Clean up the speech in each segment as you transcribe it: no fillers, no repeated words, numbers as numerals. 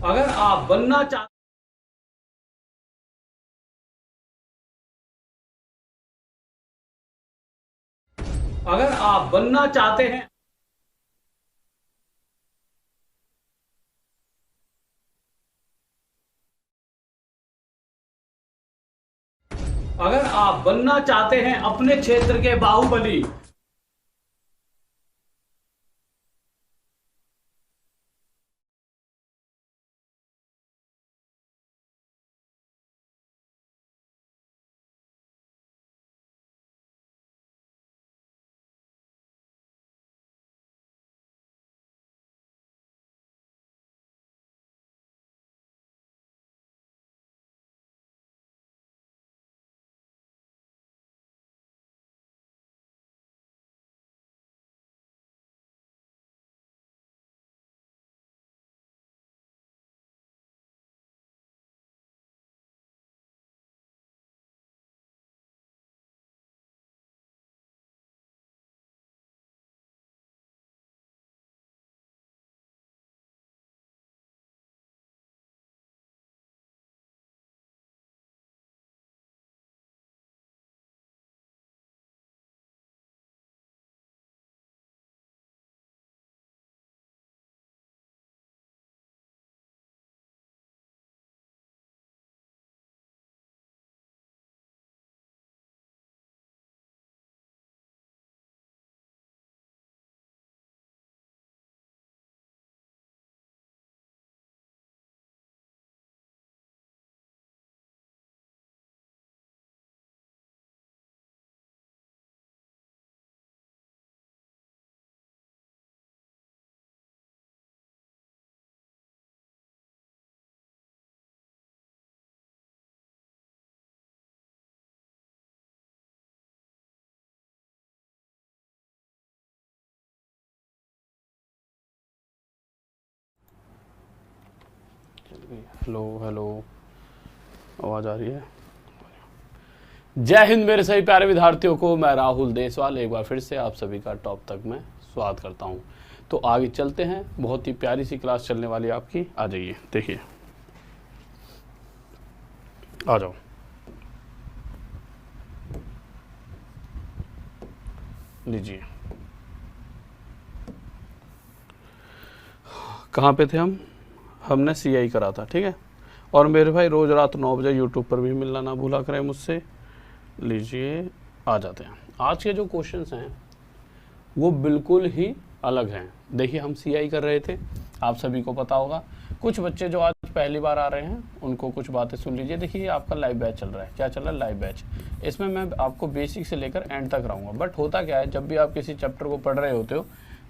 अगर आप बनना चाहते अगर आप बनना चाहते हैं अगर आप बनना चाहते हैं अपने क्षेत्र के बाहुबली, हेलो हेलो, आवाज़ आ रही है? जय हिंद मेरे सभी प्यारे विद्यार्थियों को, मैं राहुल देसवाल एक बार फिर से आप सभी का टॉप तक में स्वागत करता हूं। तो आगे चलते हैं, बहुत ही प्यारी सी क्लास चलने वाली है आपकी। आ जाइए, देखिए, आ जाओ। लीजिए, कहाँ पे थे हम? हमने CI करा था, ठीक है। और मेरे भाई रोज़ रात 9 बजे यूट्यूब पर भी मिलना ना भूला करें मुझसे। लीजिए, आ जाते हैं। आज के जो क्वेश्चंस हैं वो बिल्कुल ही अलग हैं। देखिए, हम CI कर रहे थे, आप सभी को पता होगा। कुछ बच्चे जो आज पहली बार आ रहे हैं उनको कुछ बातें सुन लीजिए। देखिए, आपका लाइव बैच चल रहा है। क्या चल रहा है? Live batch. इसमें मैं आपको बेसिक से लेकर एंड तक रहूँगा। बट होता क्या है, जब भी आप किसी चैप्टर को पढ़ रहे होते हो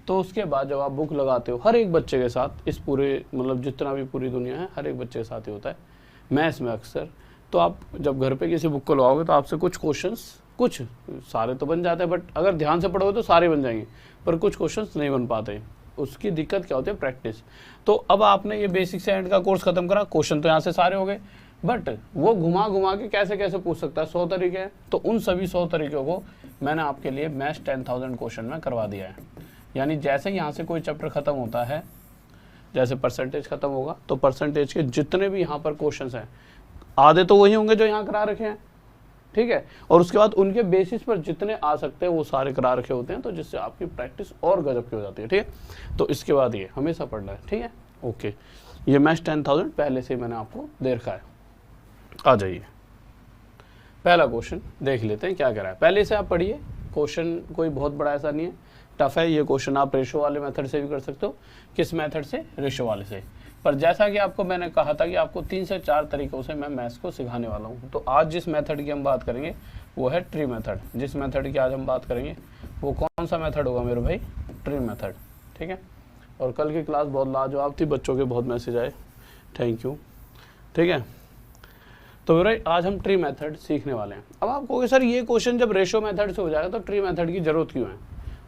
तो उसके बाद जब आप बुक लगाते हो, हर एक बच्चे के साथ, इस पूरे मतलब जितना भी पूरी दुनिया है, हर एक बच्चे के साथ ही होता है, मैथ्स में अक्सर। तो आप जब घर पे किसी बुक को लगाओगे तो आपसे कुछ क्वेश्चंस, कुछ सारे तो बन जाते हैं, बट अगर ध्यान से पढ़ोगे तो सारे बन जाएंगे, पर कुछ क्वेश्चंस नहीं बन पाते। उसकी दिक्कत क्या होती है? प्रैक्टिस। तो अब आपने ये बेसिक से एंड का कोर्स खत्म करा, क्वेश्चन तो यहाँ से सारे हो गए, बट वो घुमा घुमा के कैसे कैसे पूछ सकता है? 100 तरीके हैं। तो उन सभी 100 तरीकों को मैंने आपके लिए मैथ्स 10,000 क्वेश्चन में करवा दिया है। यानी जैसे यहाँ से कोई चैप्टर खत्म होता है, जैसे परसेंटेज खत्म होगा, तो परसेंटेज के जितने भी यहाँ पर क्वेश्चंस हैं, आधे तो वही होंगे जो यहाँ करा रखे हैं, ठीक है। और उसके बाद उनके बेसिस पर जितने आ सकते हैं वो सारे करा रखे होते हैं, तो जिससे आपकी प्रैक्टिस और गजब की हो जाती है, ठीक है। तो इसके बाद ये हमेशा पढ़ना है, ठीक है। ओके, ये मैथ्स 10,000 पहले से मैंने आपको दे रखा है। आ जाइए, पहला क्वेश्चन देख लेते हैं क्या कह रहा है। पहले से आप पढ़िए, क्वेश्चन कोई बहुत बड़ा ऐसा नहीं है, टफ है ये क्वेश्चन। आप रेशो वाले मेथड से भी कर सकते हो। किस मेथड से? रेशो वाले से। पर जैसा कि आपको मैंने कहा था कि आपको 3 से 4 तरीकों से मैं मैथ्स को सिखाने वाला हूँ। तो आज जिस मेथड की हम बात करेंगे वो है ट्री मेथड। जिस मेथड की आज हम बात करेंगे वो कौन सा मेथड होगा मेरे भाई? ट्री मेथड, ठीक है। और कल की क्लास बहुत लाजवाब थी, बच्चों के बहुत मैसेज आए, थैंक यू, ठीक है। तो मेरे आज हम ट्री मेथड सीखने वाले हैं। अब आप कहोगे सर ये क्वेश्चन जब रेशो मेथड से हो जाएगा तो ट्री मेथड की जरूरत क्यों है?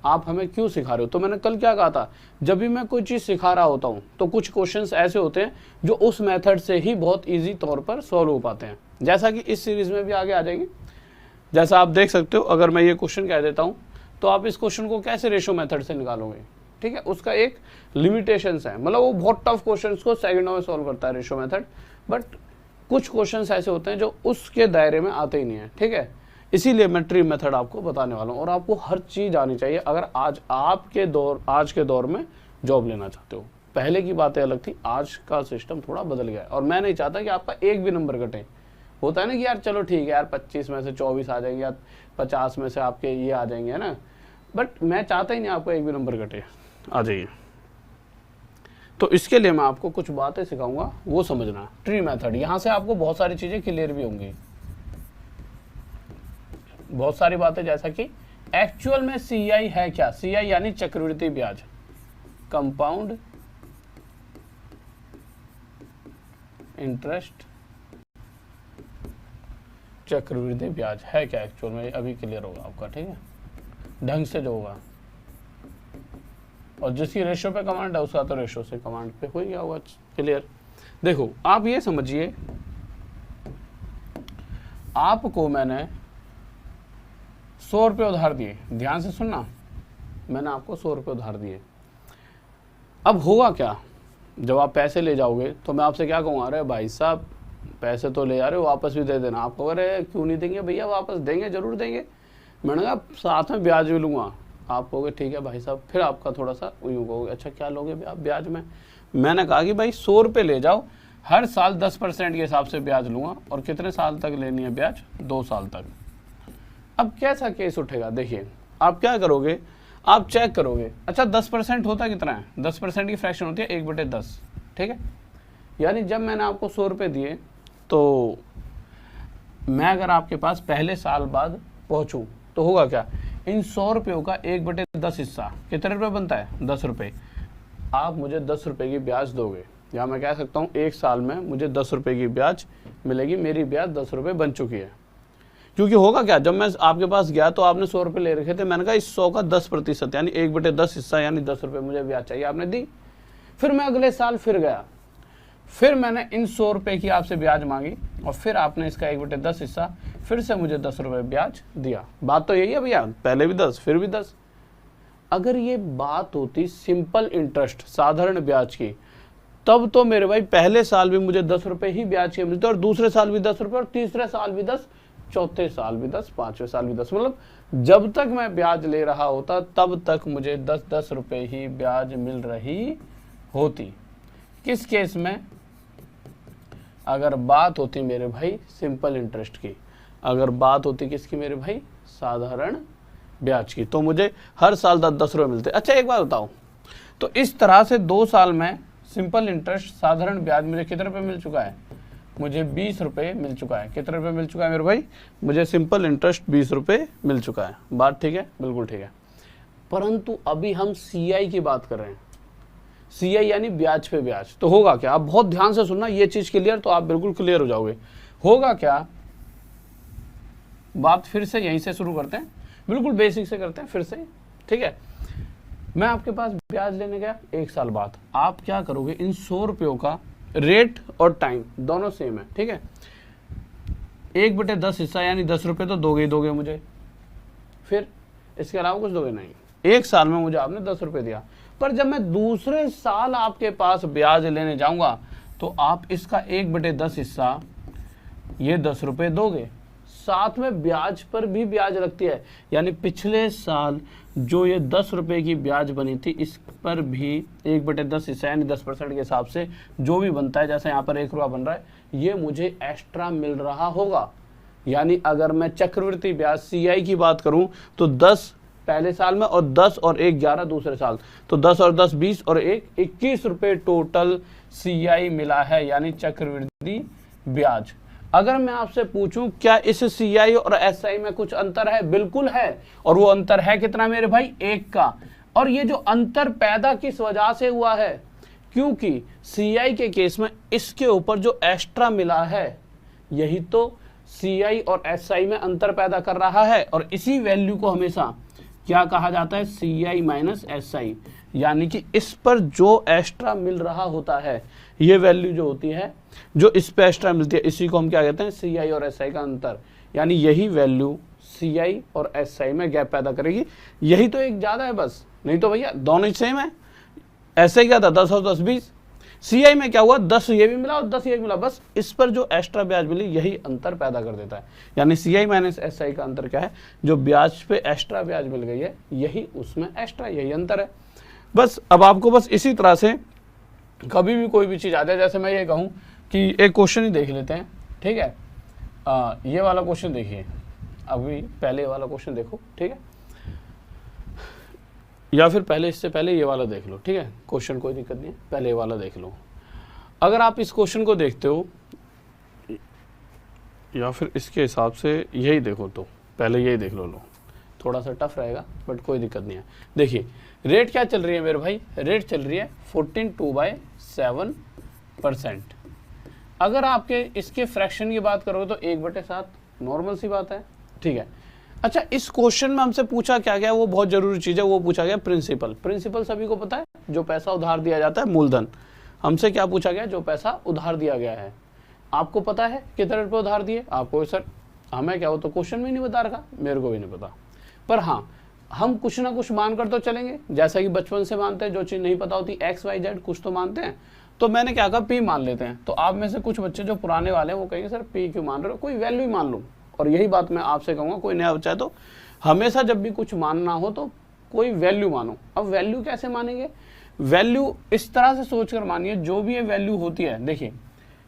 आप हमें क्यों सिखा रहे हो? तो मैंने कल क्या कहा था, जब भी मैं कोई चीज़ सिखा रहा होता हूँ तो कुछ क्वेश्चंस ऐसे होते हैं जो उस मेथड से ही बहुत इजी तौर पर सॉल्व हो पाते हैं, जैसा कि इस सीरीज में भी आगे आ जाएगी। जैसा आप देख सकते हो, अगर मैं ये क्वेश्चन कह देता हूँ तो आप इस क्वेश्चन को कैसे रेशो मेथड से निकालोगे? ठीक है, उसका एक लिमिटेशंस है, मतलब वो बहुत टफ क्वेश्चंस को सेकंडों में सॉल्व करता है रेशियो मेथड, बट कुछ क्वेश्चंस ऐसे होते हैं जो उसके दायरे में आते ही नहीं है, ठीक है। इसीलिए मैं ट्री मेथड आपको बताने वाला हूँ, और आपको हर चीज़ आनी चाहिए अगर आज के दौर में जॉब लेना चाहते हो। पहले की बातें अलग थी, आज का सिस्टम थोड़ा बदल गया है, और मैं नहीं चाहता कि आपका एक भी नंबर घटे। होता है ना कि यार चलो ठीक है यार 25 में से 24 आ जाएंगे या 50 में से आपके ये आ जाएंगे, है ना, बट मैं चाहता ही नहीं आपको एक भी नंबर घटे, आ जाइए। तो इसके लिए मैं आपको कुछ बातें सिखाऊंगा, वो समझना। ट्री मेथड, यहाँ से आपको बहुत सारी चीज़ें क्लियर भी होंगी, बहुत सारी बातें, जैसा कि एक्चुअल में CI है क्या। CI यानी चक्रवृद्धि ब्याज, कंपाउंड इंटरेस्ट, चक्रवृद्धि ब्याज है क्या एक्चुअल में, अभी क्लियर होगा आपका, ठीक है, ढंग से जो होगा। और जिसकी रेशो पे कमांड है उसका तो रेशो से कमांड पे हो गया होगा, क्लियर। देखो आप ये समझिए, आपको मैंने 100 रुपये उधार दिए, ध्यान से सुनना, मैंने आपको 100 रुपये उधार दिए। अब होगा क्या, जब आप पैसे ले जाओगे तो मैं आपसे क्या कहूँगा, अरे भाई साहब पैसे तो ले आ रहे हो, वापस भी दे देना। आपको अरे क्यों नहीं देंगे भैया, वापस देंगे, जरूर देंगे। मैंने कहा साथ में ब्याज भी लूँगा। आप कहोगे ठीक है भाई साहब, फिर आपका थोड़ा सा यूँ कहोगे अच्छा क्या लोगे आप ब्याज में। मैंने कहा कि भाई 100 रुपये ले जाओ, हर साल 10% के हिसाब से ब्याज लूँगा, और कितने साल तक लेनी है ब्याज, 2 साल तक। अब कैसा केस उठेगा, देखिए आप क्या करोगे, आप चेक करोगे, अच्छा 10% होता कितना है, 10% की फ्रैक्शन होती है 1/10, ठीक है। यानी जब मैंने आपको 100 रुपये दिए, तो मैं अगर आपके पास पहले साल बाद पहुंचूं तो होगा क्या, इन 100 रुपयों का 1/10 हिस्सा कितने रुपए बनता है, 10 रुपये। आप मुझे 10 रुपये की ब्याज दोगे, या मैं कह सकता हूँ 1 साल में मुझे 10 रुपये की ब्याज मिलेगी, मेरी ब्याज 10 रुपये बन चुकी है। क्योंकि होगा क्या, जब मैं आपके पास गया तो आपने 100 रुपये ले रखे थे, मैंने कहा इस 100 का 10% यानी 1/10 हिस्सा यानी 10 रुपये मुझे ब्याज चाहिए, आपने दी। फिर मैं अगले साल फिर गया, फिर मैंने इन 100 रुपये की आपसे ब्याज मांगी, और फिर आपने इसका 1/10 हिस्सा फिर से मुझे 10 रुपये ब्याज दिया। बात तो यही है भैया, पहले भी 10 फिर भी 10। अगर ये बात होती सिंपल इंटरेस्ट, साधारण ब्याज की, तब तो मेरे भाई पहले साल भी मुझे 10 रुपये ही ब्याज के मिलते, और दूसरे साल भी 10 रुपये, और तीसरे साल भी 10, चौथे साल भी 10, पांचवें साल भी 10, मतलब जब तक मैं ब्याज ले रहा होता तब तक मुझे 10-10 रुपये ही ब्याज मिल रही होती। किस केस में, अगर बात होती मेरे भाई सिंपल इंटरेस्ट की, अगर बात होती किसकी मेरे भाई, साधारण ब्याज की, तो मुझे हर साल 10-10 रुपये मिलते। अच्छा एक बात बताओ, तो इस तरह से 2 साल में सिंपल इंटरेस्ट साधारण ब्याज मुझे कितने रुपये मिल चुका है, मुझे 20 रुपये मिल चुका है। कितने रुपये मिल चुका है मेरे भाई, मुझे सिंपल इंटरेस्ट 20 रुपये मिल चुका है। बात ठीक है, बिल्कुल ठीक है। परंतु अभी हम CI की बात कर रहे हैं, CI यानी ब्याज पे ब्याज। तो होगा क्या, आप बहुत ध्यान से सुनना, ये चीज क्लियर, तो आप बिल्कुल क्लियर हो जाओगे। होगा क्या, बात फिर से यहीं से शुरू करते हैं, बिल्कुल बेसिक से करते हैं फिर से, ठीक है। मैं आपके पास ब्याज लेने गया 1 साल बाद, आप क्या करोगे, इन 100 रुपयों का रेट और टाइम दोनों सेम है, ठीक है। 1/10 हिस्सा यानी 10 रुपये तो दोगे ही दोगे मुझे, फिर इसके अलावा कुछ दोगे नहीं। 1 साल में मुझे आपने 10 रुपये दिया, पर जब मैं दूसरे साल आपके पास ब्याज लेने जाऊंगा तो आप इसका 1/10 हिस्सा ये 10 रुपये दोगे, साथ में ब्याज पर भी ब्याज लगती है, यानी पिछले साल जो ये 10 रुपये की ब्याज बनी थी इस पर भी 1/10 हिस्सा यानी 10% के हिसाब से जो भी बनता है, जैसे यहाँ पर 1 रुपया बन रहा है, ये मुझे एक्स्ट्रा मिल रहा होगा। यानी अगर मैं चक्रवृद्धि ब्याज CI की बात करूं तो 10 पहले साल में और 10 और 1 11 दूसरे साल, तो 10 और 10 20 और 1 21 रुपये टोटल CI मिला है, यानी चक्रवृद्धि ब्याज। अगर मैं आपसे पूछूं क्या इस CI और SI में कुछ अंतर है, बिल्कुल है, और वो अंतर है कितना मेरे भाई, 1 का। और ये जो अंतर पैदा किस वजह से हुआ है, क्योंकि CI के केस में इसके ऊपर जो एक्स्ट्रा मिला है यही तो CI और SI में अंतर पैदा कर रहा है, और इसी वैल्यू को हमेशा क्या कहा जाता है, CI माइनस SI, यानी कि इस पर जो एक्स्ट्रा मिल रहा होता है, ये वैल्यू जो होती है जो इस पे एक्स्ट्रा मिलती है, इसी को हम क्या कहते हैं, CI और SI का अंतर। यानी यही वैल्यू CI और SI में गैप पैदा करेगी। यही तो एक ज़्यादा है बस, नहीं तो भैया दोनों ही सेम है। ऐसे क्या था 10 और 10 20, CI में क्या हुआ 10 ये भी मिला और 10 ये भी मिला, बस इस पर जो एक्स्ट्रा ब्याज मिली यही अंतर पैदा कर देता है। यानी CI माइनस SI का अंतर क्या है, जो ब्याज पे एक्स्ट्रा ब्याज मिल गई है यही उसमें एक्स्ट्रा, यही अंतर है। बस अब आपको बस इसी तरह से कभी भी कोई भी चीज़ आ जाए, जैसे मैं ये कहूँ कि एक क्वेश्चन ही देख लेते हैं, ठीक है। ये वाला क्वेश्चन देखिए, अभी पहले वाला क्वेश्चन देखो, ठीक है, या फिर पहले इससे पहले ये वाला देख लो, ठीक है। क्वेश्चन कोई दिक्कत नहीं है, पहले ये वाला देख लो। अगर आप इस क्वेश्चन को देखते हो या फिर इसके हिसाब से यही देखो तो पहले यही देख लो, थोड़ा सा टफ रहेगा बट कोई दिक्कत नहीं है। देखिए रेट क्या चल रही है मेरे भाई, रेट चल रही है 14/2/7%। अगर आपके इसके फ्रैक्शन की बात करोगे तो 1/7, नॉर्मल सी बात है, ठीक है। अच्छा, इस क्वेश्चन में हमसे पूछा क्या गया, वो बहुत जरूरी चीज़ है, वो पूछा गया प्रिंसिपल। प्रिंसिपल सभी को पता है, जो पैसा उधार दिया जाता है, मूलधन। हमसे क्या पूछा गया, जो पैसा उधार दिया गया है। आपको पता है कितने रुपये उधार दिए, आपको सर हमें क्या हो तो क्वेश्चन में नहीं बता रखा, मेरे को भी नहीं पता, पर हाँ हम कुछ ना कुछ मान कर तो चलेंगे, जैसा कि बचपन से मानते हैं, जो चीज़ नहीं पता होती XYZ कुछ तो मानते हैं। तो मैंने क्या कहा, P मान लेते हैं। तो आप में से कुछ बच्चे जो पुराने वाले हैं वो कहेंगे सर P क्यों मान रहे हो, कोई वैल्यू ही मान लो। और यही बात मैं आपसे कहूँगा, कोई नया बच्चा है तो हमेशा जब भी कुछ मानना हो तो कोई वैल्यू मानो। अब वैल्यू कैसे मानेंगे, वैल्यू इस तरह से सोच कर मानिए, जो भी ये वैल्यू होती है, देखिए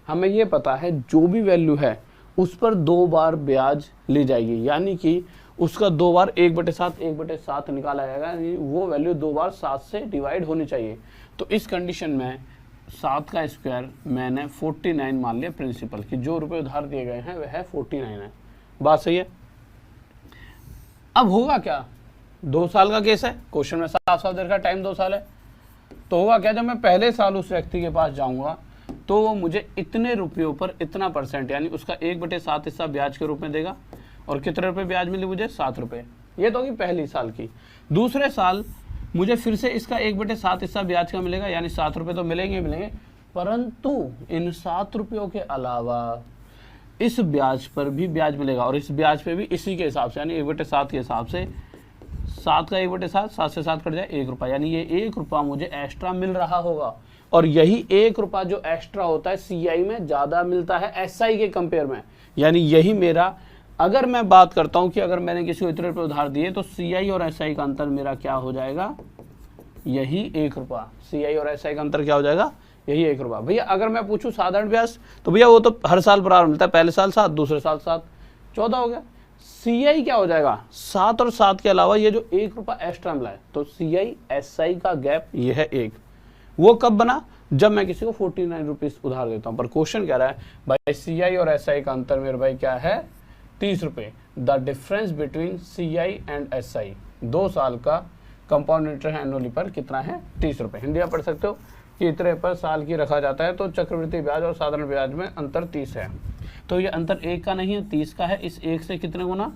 हमें ये पता है जो भी वैल्यू है उस पर 2 बार ब्याज ली जाएगी, यानी कि उसका 2 बार 1/7 निकाला जाएगा, यानी वो वैल्यू 2 बार 7 से डिवाइड होनी चाहिए। तो इस कंडीशन में 7 का स्क्वायर मैंने 49 मान लिया प्रिंसिपल की, जो रुपए उधार दिए गए हैं वह 49 है। बात सही है। अब होगा क्या, 2 साल का केस है, क्वेश्चन में साफ साफ दे रखा टाइम 2 साल है। तो होगा क्या, जब मैं पहले साल उस व्यक्ति के पास जाऊंगा तो वो मुझे इतने रुपयों पर इतना % यानी उसका 1/7 हिस्सा ब्याज के रूप में देगा। और कितने रुपए ब्याज मिले मुझे, 7 रुपये। ये तो होगी पहली साल की। दूसरे साल मुझे फिर से इसका 1/7 हिस्सा ब्याज का मिलेगा, यानी 7 रुपये तो मिलेंगे, परंतु इन 7 रुपयों के अलावा इस ब्याज पर भी ब्याज मिलेगा, और इस ब्याज पे भी इसी के हिसाब से, यानी 1/7 के हिसाब से 7 का 1/7, 7 से 7 कट जाए 1 रुपया, यानी ये 1 रुपया मुझे एक्स्ट्रा मिल रहा होगा। और यही 1 रुपया जो एक्स्ट्रा होता है CI में ज़्यादा मिलता है SI के कंपेयर में, यानी यही मेरा, अगर मैं बात करता हूँ कि अगर मैंने किसी को इतने रुपये उधार दिए तो CI और SI का अंतर मेरा क्या हो जाएगा, यही 1 रुपया। CI और SI का अंतर क्या हो जाएगा, यही 1 रुपया। भैया अगर मैं पूछूं साधारण ब्याज, तो भैया वो तो हर साल बराबर मिलता है, पहले साल 7, दूसरे साल 7, 14 हो गया। CI क्या हो जाएगा, 7 और 7 के अलावा ये जो 1 रुपया एक्स्ट्रा मिला है, तो CI SI का गैप ये है 1। वो कब बना, जब मैं किसी को 49 रुपीज़ उधार देता हूँ। पर क्वेश्चन कह रहा है भाई CI और SI का अंतर मेरे भाई क्या है, 30 रुपये। The difference between CI and SI, 2 साल का कंपाउंड इंटरेस्ट एनुअली पर कितना है, 30 रुपये। हिंदी में पढ़ सकते हो कि इतने पर साल की रखा जाता है, तो चक्रवृद्धि ब्याज और साधारण ब्याज में अंतर 30 है। तो ये अंतर 1 का नहीं है, 30 का है। इस 1 से कितने गुना,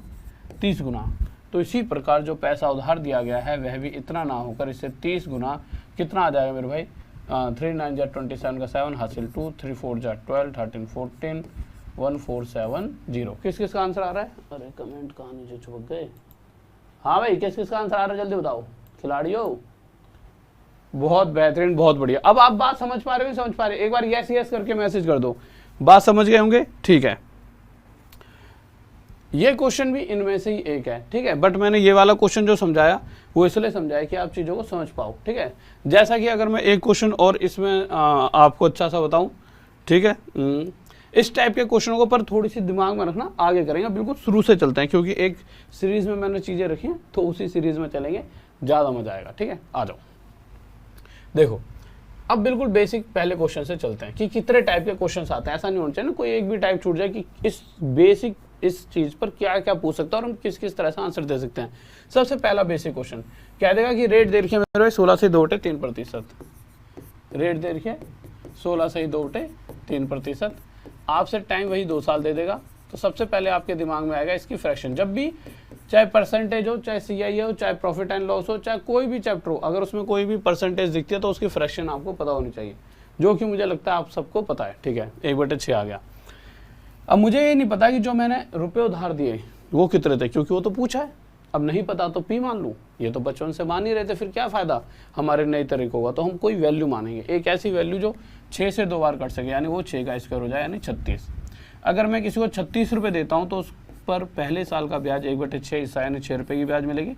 30 गुना। तो इसी प्रकार जो पैसा उधार दिया गया है वह भी इतना ना होकर इससे 30 गुना कितना आ जाएगा मेरे भाई, 3 9 जा 27 का 7 हासिल 2, 3 4 जा 12, 13 14, 1470। किस किस का आंसर आ रहा है, अरे कमेंट कहाँ नीचे छुप गए। हाँ भाई किस किस का आंसर आ रहा है, जल्दी बताओ खिलाड़ियों। बहुत बेहतरीन, बहुत बढ़िया। अब आप बात समझ पा रहे हो, समझ पा रहे, एक बार यस यस करके मैसेज कर दो, बात समझ गए होंगे, ठीक है। ये क्वेश्चन भी इनमें से ही एक है, ठीक है। बट मैंने ये वाला क्वेश्चन जो समझाया वो इसलिए समझाया कि आप चीज़ों को समझ पाओ, ठीक है। जैसा कि अगर मैं एक क्वेश्चन और इसमें आपको अच्छा सा बताऊं, ठीक है, इस टाइप के क्वेश्चनों को पर थोड़ी सी दिमाग में रखना, आगे करेंगे, बिल्कुल शुरू से चलते हैं, क्योंकि एक सीरीज में मैंने चीज़ें रखी हैं, तो उसी सीरीज में चलेंगे, ज़्यादा मजा आएगा, ठीक है। आ जाओ, देखो अब बिल्कुल बेसिक पहले क्वेश्चन से चलते हैं कि कितने टाइप के क्वेश्चंस आते हैं। ऐसा नहीं होना चाहिए ना कोई एक भी टाइप छूट जाए, कि इस बेसिक इस चीज़ पर क्या क्या पूछ सकता है और हम किस किस तरह से आंसर दे सकते हैं। सबसे पहला बेसिक क्वेश्चन कह देगा कि रेट दे रखिए मेरे 16 से 2/3%, रेट दे रखिए 16 से 2/3%, आपसे टाइम वही 2 साल दे देगा। तो सबसे पहले आपके दिमाग में आएगा इसकी फ्रैक्शन। जब भी चाहे परसेंटेज हो, चाहे CI हो, चाहे प्रॉफिट एंड लॉस हो, चाहे कोई भी चैप्टर हो, अगर उसमें कोई भी परसेंटेज दिखती है तो उसकी फ्रैक्शन आपको पता होनी चाहिए, जो कि मुझे लगता है आप सबको पता है, ठीक है। 1/6 आ गया। अब मुझे ये नहीं पता कि जो मैंने रुपए उधार दिए वो कितने थे, क्योंकि वो तो पूछा है। अब नहीं पता तो पी मान लूँ, ये तो बचपन से मान ही रहे थे, फिर क्या फ़ायदा हमारे नए तरीकों का। तो हम कोई वैल्यू मानेंगे, एक ऐसी वैल्यू जो 6 से 2 बार कट सके, यानी वो 6 का स्क्वायर हो जाए, यानी 36। अगर मैं किसी को 36 रुपये देता हूँ तो उस पर पहले साल का ब्याज 1/6 हिस्सा यानी 6 रुपये की ब्याज मिलेगी।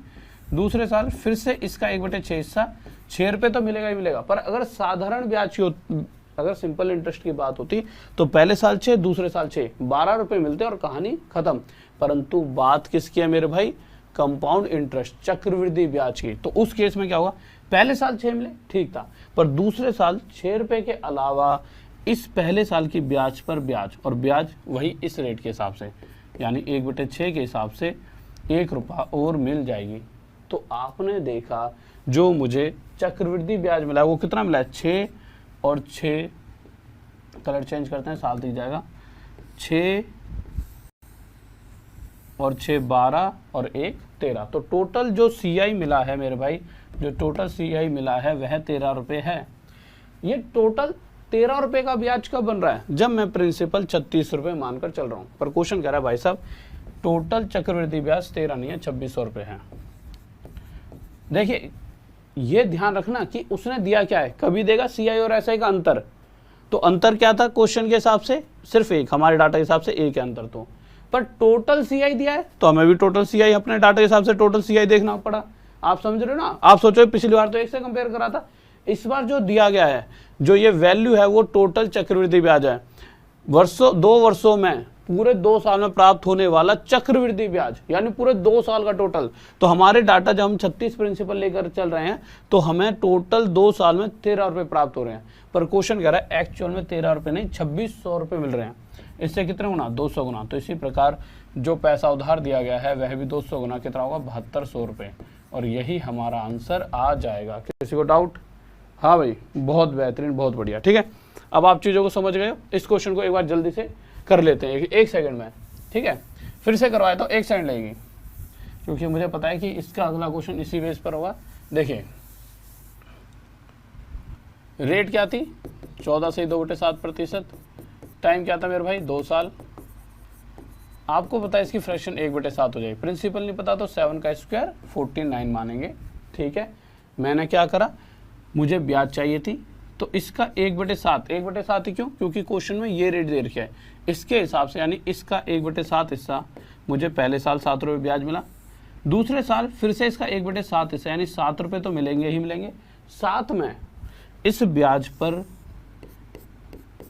दूसरे साल फिर से इसका 1/6 हिस्सा 6 रुपये तो मिलेगा ही मिलेगा। पर अगर साधारण ब्याज की अगर सिंपल इंटरेस्ट की बात होती तो पहले साल 6, दूसरे साल 6, 12 रुपये मिलते और कहानी खत्म। परंतु बात किसकी है मेरे भाई? कंपाउंड इंटरेस्ट, चक्रवृद्धि ब्याज की। तो उस केस में क्या होगा, पहले साल 6 मिले ठीक था, पर दूसरे साल 6 रुपये के अलावा इस पहले साल की ब्याज पर ब्याज, और ब्याज वही इस रेट के हिसाब से, यानी 1/6 के हिसाब से 1 रुपया और मिल जाएगी। तो आपने देखा जो मुझे चक्रवृद्धि ब्याज मिला है वो कितना मिला है? 6 और 6, कलर चेंज करते हैं, साल दिख जाएगा, 6 और 6 12 और 1 13। तो टोटल जो CI मिला है मेरे भाई, जो टोटल CI मिला है वह 13 रुपये है। ये टोटल 13 रुपये का ब्याज कब बन रहा है? जब मैं प्रिंसिपल 36 रुपये मानकर चल रहा हूँ। पर क्वेश्चन कह रहा है भाई साहब टोटल चक्रवृद्धि ब्याज 13 नहीं है, 2600 रुपये है। देखिए ये ध्यान रखना कि उसने दिया क्या है, कभी देगा CI और SI का अंतर। तो अंतर क्या था क्वेश्चन के हिसाब से? सिर्फ एक, हमारे डाटा के हिसाब से एक है अंतर। तो पर टोटल CI दिया है तो हमें भी टोटल CI अपने डाटा के हिसाब से टोटल CI देखना पड़ा। आप समझ रहे हो ना? आप सोचो पिछली बार तो 1 से कंपेयर करा था, इस बार जो दिया गया है, जो ये वैल्यू है वो टोटल चक्रवृद्धि ब्याज है। 2 वर्षों में, पूरे 2 साल में प्राप्त होने वाला चक्रवृद्धि ब्याज, यानी पूरे 2 साल का टोटल। तो हमारे डाटा जब हम 36 प्रिंसिपल लेकर चल रहे हैं तो हमें टोटल 2 साल में 13 रुपये प्राप्त हो रहे हैं। पर क्वेश्चन कह रहा है एक्चुअल में 13 रुपये नहीं 2600 रुपये मिल रहे हैं। इससे कितने गुना? 200 गुना। तो इसी प्रकार जो पैसा उधार दिया गया है वह भी 200 गुना कितना होगा? 7200 रुपये। और यही हमारा आंसर आ जाएगा। किसी को डाउट? हाँ भाई, बहुत बेहतरीन, बहुत बढ़िया। ठीक है, अब आप चीज़ों को समझ गए हो। इस क्वेश्चन को एक बार जल्दी से कर लेते हैं, 1 सेकंड में। ठीक है, फिर से करवाए तो 1 सेकंड लगेगी, क्योंकि मुझे पता है कि इसका अगला क्वेश्चन इसी बेस पर होगा। देखिए रेट क्या थी? 14 से 2/7%। टाइम क्या था मेरे भाई? 2 साल। आपको पता है इसकी फ्रैक्शन 1/7 हो जाएगी। प्रिंसिपल नहीं पता तो 7 का स्क्वायर 49 मानेंगे। ठीक है, मैंने क्या करा, मुझे ब्याज चाहिए थी तो इसका 1/7 1/7 ही क्यों? क्योंकि क्वेश्चन में ये रेट दे रखा है, इसके हिसाब से, यानी इसका 1/7 हिस्सा मुझे पहले साल 7 रुपये ब्याज मिला। दूसरे साल फिर से इसका 1/7 हिस्सा, यानी 7 रुपये तो मिलेंगे ही मिलेंगे। साथ में इस ब्याज पर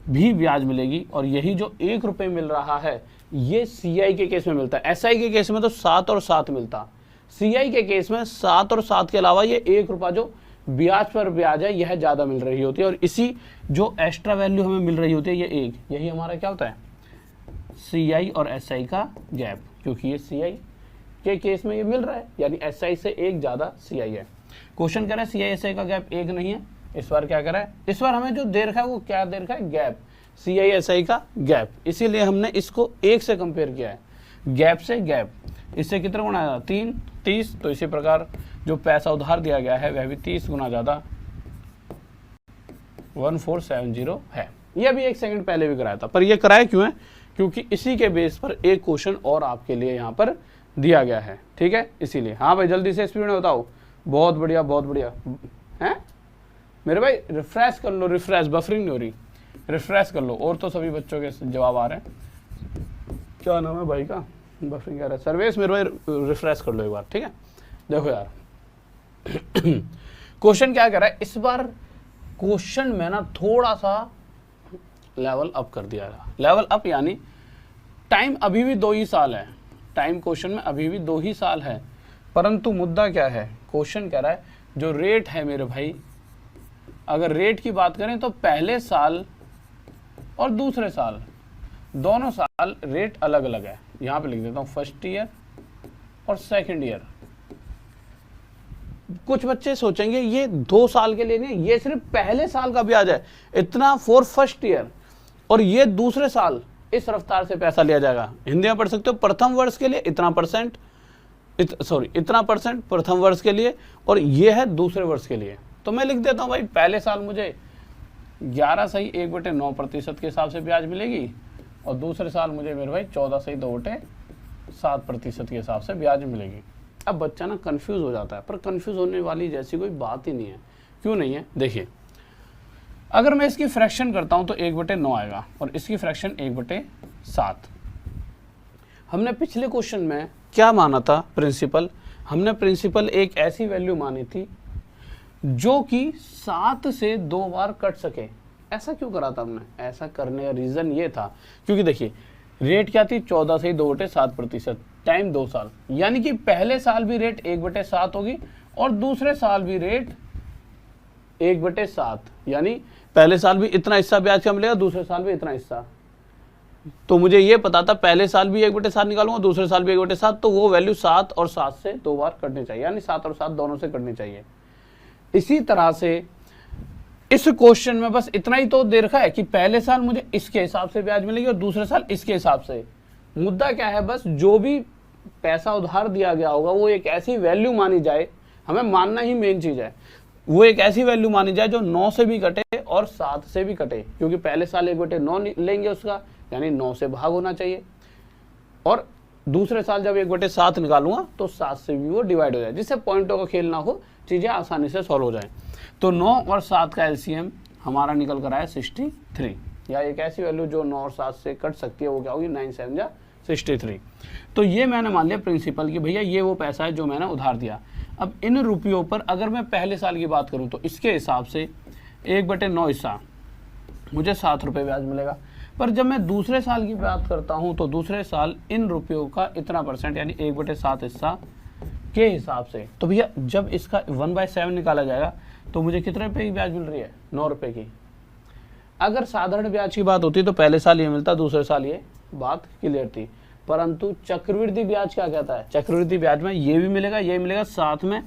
भी ब्याज मिलेगी। और यही जो 1 रुपये मिल रहा है ये CI के केस में मिलता है। SI के केस में तो 7 और 7 मिलता। CI के केस में 7 और 7 के अलावा ये 1 रुपया जो ब्याज पर ब्याज है यह ज़्यादा मिल रही होती है। और इसी जो एक्स्ट्रा वैल्यू हमें मिल रही होती है ये 1, यही हमारा क्या होता है? CI और SI का गैप। क्योंकि ये CI के केस में ये मिल रहा है, यानी SI से 1 ज़्यादा CI है। क्वेश्चन कह रहा है CI SI का गैप 1 नहीं है। इस बार क्या करा है? इस बार हमें जो दे रखा है वो क्या दे रखा है? गैप, CI SI का गैप। इसीलिए हमने इसको 1 से कंपेयर किया है, गैप से गैप। इससे कितना गुना आया? 3 30। तो इसी प्रकार जो पैसा उधार दिया गया है वह भी 30 गुना ज़्यादा 1470 है। यह भी 1 सेकंड पहले भी कराया था, पर यह कराया क्यों है? क्योंकि इसी के बेस पर एक क्वेश्चन और आपके लिए यहाँ पर दिया गया है। ठीक है, इसीलिए। हाँ भाई, जल्दी से स्पीड में बताओ। बहुत बढ़िया, बहुत बढ़िया है मेरे भाई। रिफ्रेश कर लो, रिफ्रेश, बफरिंग नहीं हो रही, रिफ्रेश कर लो। और तो सभी बच्चों के जवाब आ रहे हैं। क्या नाम है भाई का? बफरिंग कह रहा है सर्वेश। मेरे भाई रिफ्रेश कर लो एक बार। ठीक है, देखो यार क्वेश्चन क्या कर रहा है इस बार? क्वेश्चन में ना थोड़ा सा लेवल अप कर दिया है। लेवल अप यानी टाइम अभी भी 2 ही साल है। टाइम क्वेश्चन में अभी भी 2 ही साल है, परंतु मुद्दा क्या है? क्वेश्चन कह रहा है जो रेट है मेरे भाई, अगर रेट की बात करें तो पहले साल और दूसरे साल, दोनों साल रेट अलग अलग है। यहाँ पे लिख देता हूँ फर्स्ट ईयर और सेकंड ईयर। कुछ बच्चे सोचेंगे ये 2 साल के लिए नहीं, ये सिर्फ पहले साल का ब्याज है, इतना फॉर फर्स्ट ईयर, और ये दूसरे साल इस रफ्तार से पैसा लिया जाएगा। हिंदी में पढ़ सकते हो, प्रथम वर्ष के लिए इतना परसेंट, इतना परसेंट प्रथम वर्ष के लिए, और ये है दूसरे वर्ष के लिए। तो मैं लिख देता हूँ भाई पहले साल मुझे 11 सही 1/9% के हिसाब से ब्याज मिलेगी, और दूसरे साल मुझे मेरे भाई 14 से 2/7% के हिसाब से ब्याज मिलेगी। अब बच्चा ना कंफ्यूज हो जाता है, पर कंफ्यूज होने वाली जैसी कोई बात ही नहीं है। क्यों नहीं है? देखिए, अगर मैं इसकी फ्रैक्शन करता हूं तो 1/9 आएगा और इसकी फ्रैक्शन 1/7। हमने पिछले क्वेश्चन में क्या माना था? प्रिंसिपल। हमने प्रिंसिपल एक ऐसी वैल्यू मानी थी जो कि 7 से 2 बार कट सके। ऐसा क्यों करा था हमने? ऐसा करने का रीज़न ये था क्योंकि देखिए रेट क्या थी? 14 से 2/7%, टाइम 2 साल, यानी कि पहले साल भी रेट 1/7 होगी और दूसरे साल भी रेट 1/7, यानी पहले साल भी इतना हिस्सा ब्याज का मिलेगा, दूसरे साल भी इतना हिस्सा। तो मुझे ये पता था पहले साल भी 1/7 निकालूंगा, दूसरे साल भी 1/7, तो वो वैल्यू 7 और 7 से 2 बार कटनी चाहिए, यानी 7 और 7 दोनों से कटनी चाहिए। इसी तरह से इस क्वेश्चन में बस इतना ही तो दे रखा है कि पहले साल मुझे इसके हिसाब से ब्याज मिलेगी और दूसरे साल इसके हिसाब से। मुद्दा क्या है? बस जो भी पैसा उधार दिया गया होगा वो एक ऐसी वैल्यू मानी जाए, हमें मानना ही मेन चीज है, वो एक ऐसी वैल्यू मानी जाए जो 9 से भी कटे और 7 से भी कटे, क्योंकि पहले साल 1/9 लेंगे उसका, यानी 9 से भाग होना चाहिए, और दूसरे साल जब 1/7 निकालूंगा तो 7 से भी वो डिवाइड हो जाए, जिससे पॉइंटों का खेल ना हो, चीजें आसानी से सॉल्व हो जाए। तो 9 और 7 का एलसीएम हमारा निकल कर आया 63, या एक ऐसी वैल्यू जो 9 और 7 से कट सकती है, वो क्या होगी? 9 7 जा 63। तो ये मैंने मान लिया प्रिंसिपल की भैया ये वो पैसा है जो मैंने उधार दिया। अब इन रुपयों पर अगर मैं पहले साल की बात करूं तो इसके हिसाब से 1/9 हिस्सा मुझे 7 रुपये ब्याज मिलेगा, पर जब मैं दूसरे साल की बात करता हूं तो दूसरे साल इन रुपयों का इतना परसेंट, यानी 1/7 हिस्सा के हिसाब से, तो भैया जब इसका 1/7 निकाला जाएगा तो मुझे कितने रुपए की ब्याज मिल रही है? 9 रुपए की। अगर साधारण ब्याज की बात होती तो पहले साल ये मिलता, दूसरे साल ये, बात क्लियर थी। परंतु चक्रवृद्धि ब्याज क्या कहता है? चक्रवृद्धि ब्याज में ये भी मिलेगा, ये मिलेगा, साथ में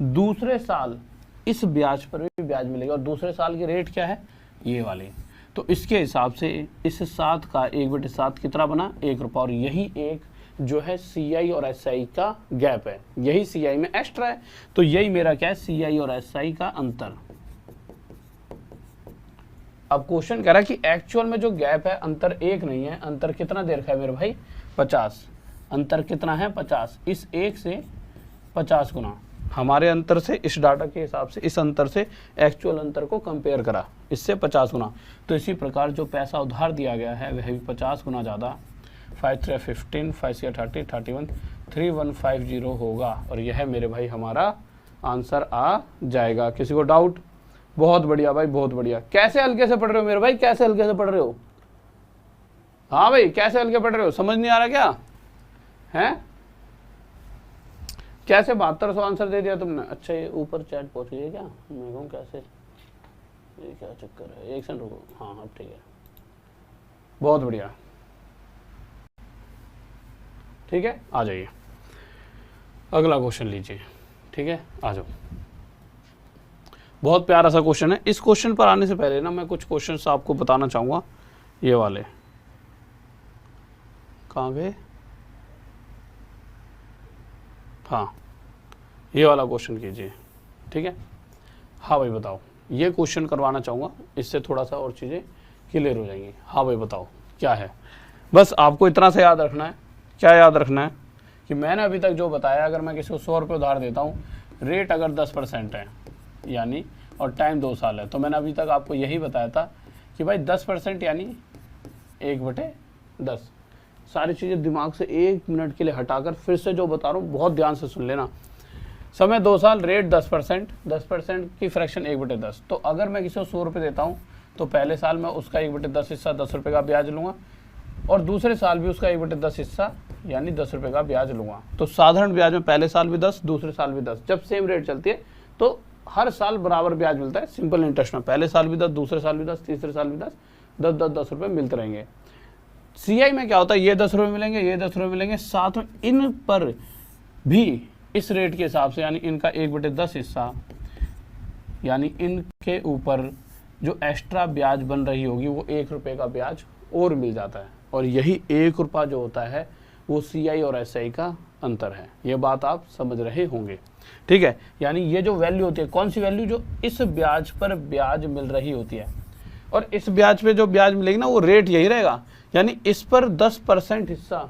दूसरे साल इस ब्याज पर भी ब्याज मिलेगा, और दूसरे साल की रेट क्या है? ये वाली। तो इसके हिसाब से इस 7 का 1/7 कितना बना? 1 रुपया, और यही एक जो है सीआई और एसआई का गैप है, यही सीआई में एक्स्ट्रा है, तो यही मेरा क्या है? सीआई और एसआई का अंतर। अब क्वेश्चन कह रहा है कि एक्चुअल में जो गैप है, अंतर 1 नहीं है, अंतर कितना दे रखा है मेरे भाई? 50। अंतर कितना है? 50। इस 1 से 50 गुना हमारे अंतर से, इस डाटा के हिसाब से इस अंतर से एक्चुअल अंतर को कंपेयर करा, इससे 50 गुना। तो इसी प्रकार जो पैसा उधार दिया गया है वह भी 50 गुना ज़्यादा, 5 3 15, 5 6 30, 31, 3150 होगा, और यह मेरे भाई हमारा आंसर आ जाएगा। किसी को डाउट? बहुत बढ़िया भाई, बहुत बढ़िया। कैसे हल्के से पढ़ रहे हो मेरे भाई? कैसे हल्के से पढ़ रहे हो? हाँ भाई, कैसे हल्के पढ़ रहे हो? समझ नहीं आ रहा क्या है? कैसे 7200 आंसर दे दिया तुमने? अच्छा, ये ऊपर चैट पहुंच गई है क्या? मैं कहूँ कैसे, ये क्या चक्कर है? एक सेकंड रुको। हाँ हाँ ठीक है, बहुत बढ़िया, ठीक है। आ जाइए, अगला क्वेश्चन लीजिए, ठीक है, आ जाओ। बहुत प्यारा सा क्वेश्चन है। इस क्वेश्चन पर आने से पहले ना मैं कुछ क्वेश्चंस आपको बताना चाहूँगा। ये वाले कहाँ गए? हाँ, ये वाला क्वेश्चन कीजिए, ठीक है। हाँ भाई बताओ, ये क्वेश्चन करवाना चाहूँगा, इससे थोड़ा सा और चीज़ें क्लियर हो जाएंगी। हाँ भाई बताओ क्या है? बस आपको इतना से याद रखना है। क्या याद रखना है? कि मैंने अभी तक जो बताया, अगर मैं किसी को 100 रुपये उधार देता हूँ, रेट अगर 10% है यानी, और टाइम 2 साल है, तो मैंने अभी तक आपको यही बताया था कि भाई 10% यानी 1/10। सारी चीज़ें दिमाग से 1 मिनट के लिए हटाकर फिर से जो बता रहा हूँ बहुत ध्यान से सुन लेना। समय 2 साल, रेट 10%, 10% की फ्रैक्शन 1/10। तो अगर मैं किसी को 100 रुपये देता हूँ तो पहले साल में उसका 1/10 हिस्सा 10 रुपये का ब्याज लूँगा, और दूसरे साल भी उसका 1/10 हिस्सा यानी 10 रुपये का ब्याज लूँगा। तो साधारण ब्याज में पहले साल भी 10, दूसरे साल भी 10। जब सेम रेट चलती है तो हर साल बराबर ब्याज मिलता है, सिंपल इंटरेस्ट में। पहले साल भी 10, दूसरे साल भी 10, तीसरे साल भी 10, 10 रुपये मिलते रहेंगे। सीआई में क्या होता है? ये 10 रुपये मिलेंगे, ये 10 रुपये मिलेंगे, साथ में इन पर भी इस रेट के हिसाब से, यानी इनका 1/10 हिस्सा, यानी इनके ऊपर जो एक्स्ट्रा ब्याज बन रही होगी वो 1 रुपये का ब्याज और मिल जाता है, और यही 1 रुपया जो होता है वो सीआई और एसआई का अंतर है। ये बात आप समझ रहे होंगे, ठीक है। यानी ये जो वैल्यू होती है, कौन सी वैल्यू? जो इस ब्याज पर ब्याज मिल रही होती है, और इस ब्याज पे जो ब्याज मिलेगी ना वो रेट यही रहेगा, यानी इस पर 10% हिस्सा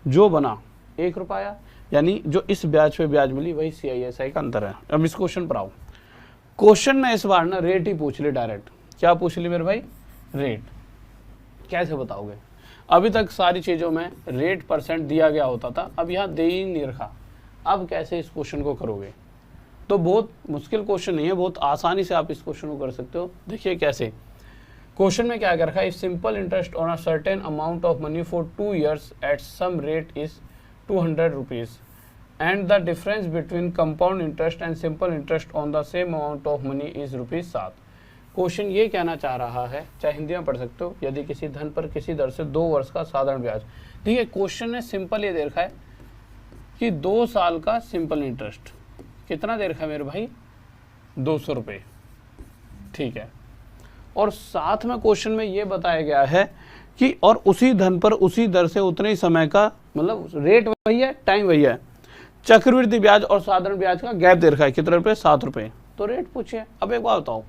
जो बना 1 रुपया, यानी जो इस ब्याज पे ब्याज मिली वही CISI का अंतर है। अब इस क्वेश्चन पर आओ। क्वेश्चन में इस बार ना रेट ही पूछ ली डायरेक्ट। क्या पूछ ली मेरे भाई? रेट। कैसे बताओगे? अभी तक सारी चीज़ों में रेट परसेंट दिया गया होता था, अब यहाँ दे ही नहीं रखा। अब कैसे इस क्वेश्चन को करोगे? तो बहुत मुश्किल क्वेश्चन नहीं है, बहुत आसानी से आप इस क्वेश्चन को कर सकते हो। देखिए कैसे। क्वेश्चन में क्या कर रखा है? If simple interest on a certain amount of money for 2 years at some rate is 200 rupees and the difference between compound interest and simple interest on the same amount of money is ₹7। Question ये कहना चाह रहा है, चाहे हिंदी में पढ़ सकते हो, यदि किसी धन पर किसी दर से 2 वर्ष का साधारण ब्याज। देखिए क्वेश्चन ने सिंपल ये दे रखा है कि 2 साल का सिंपल इंटरेस्ट कितना दे रखा है मेरे भाई? 200 रुपये, ठीक है। और साथ में क्वेश्चन में ये बताया गया है कि और उसी धन पर उसी दर से उतने ही समय का, मतलब रेट वही है, टाइम वही है। चक्रवृद्धि ब्याज और साधारण ब्याज का गैप दे रखा है, कितने रुपए? 7 रुपये। तो रेट पूछिए। अब एक बात बताओ,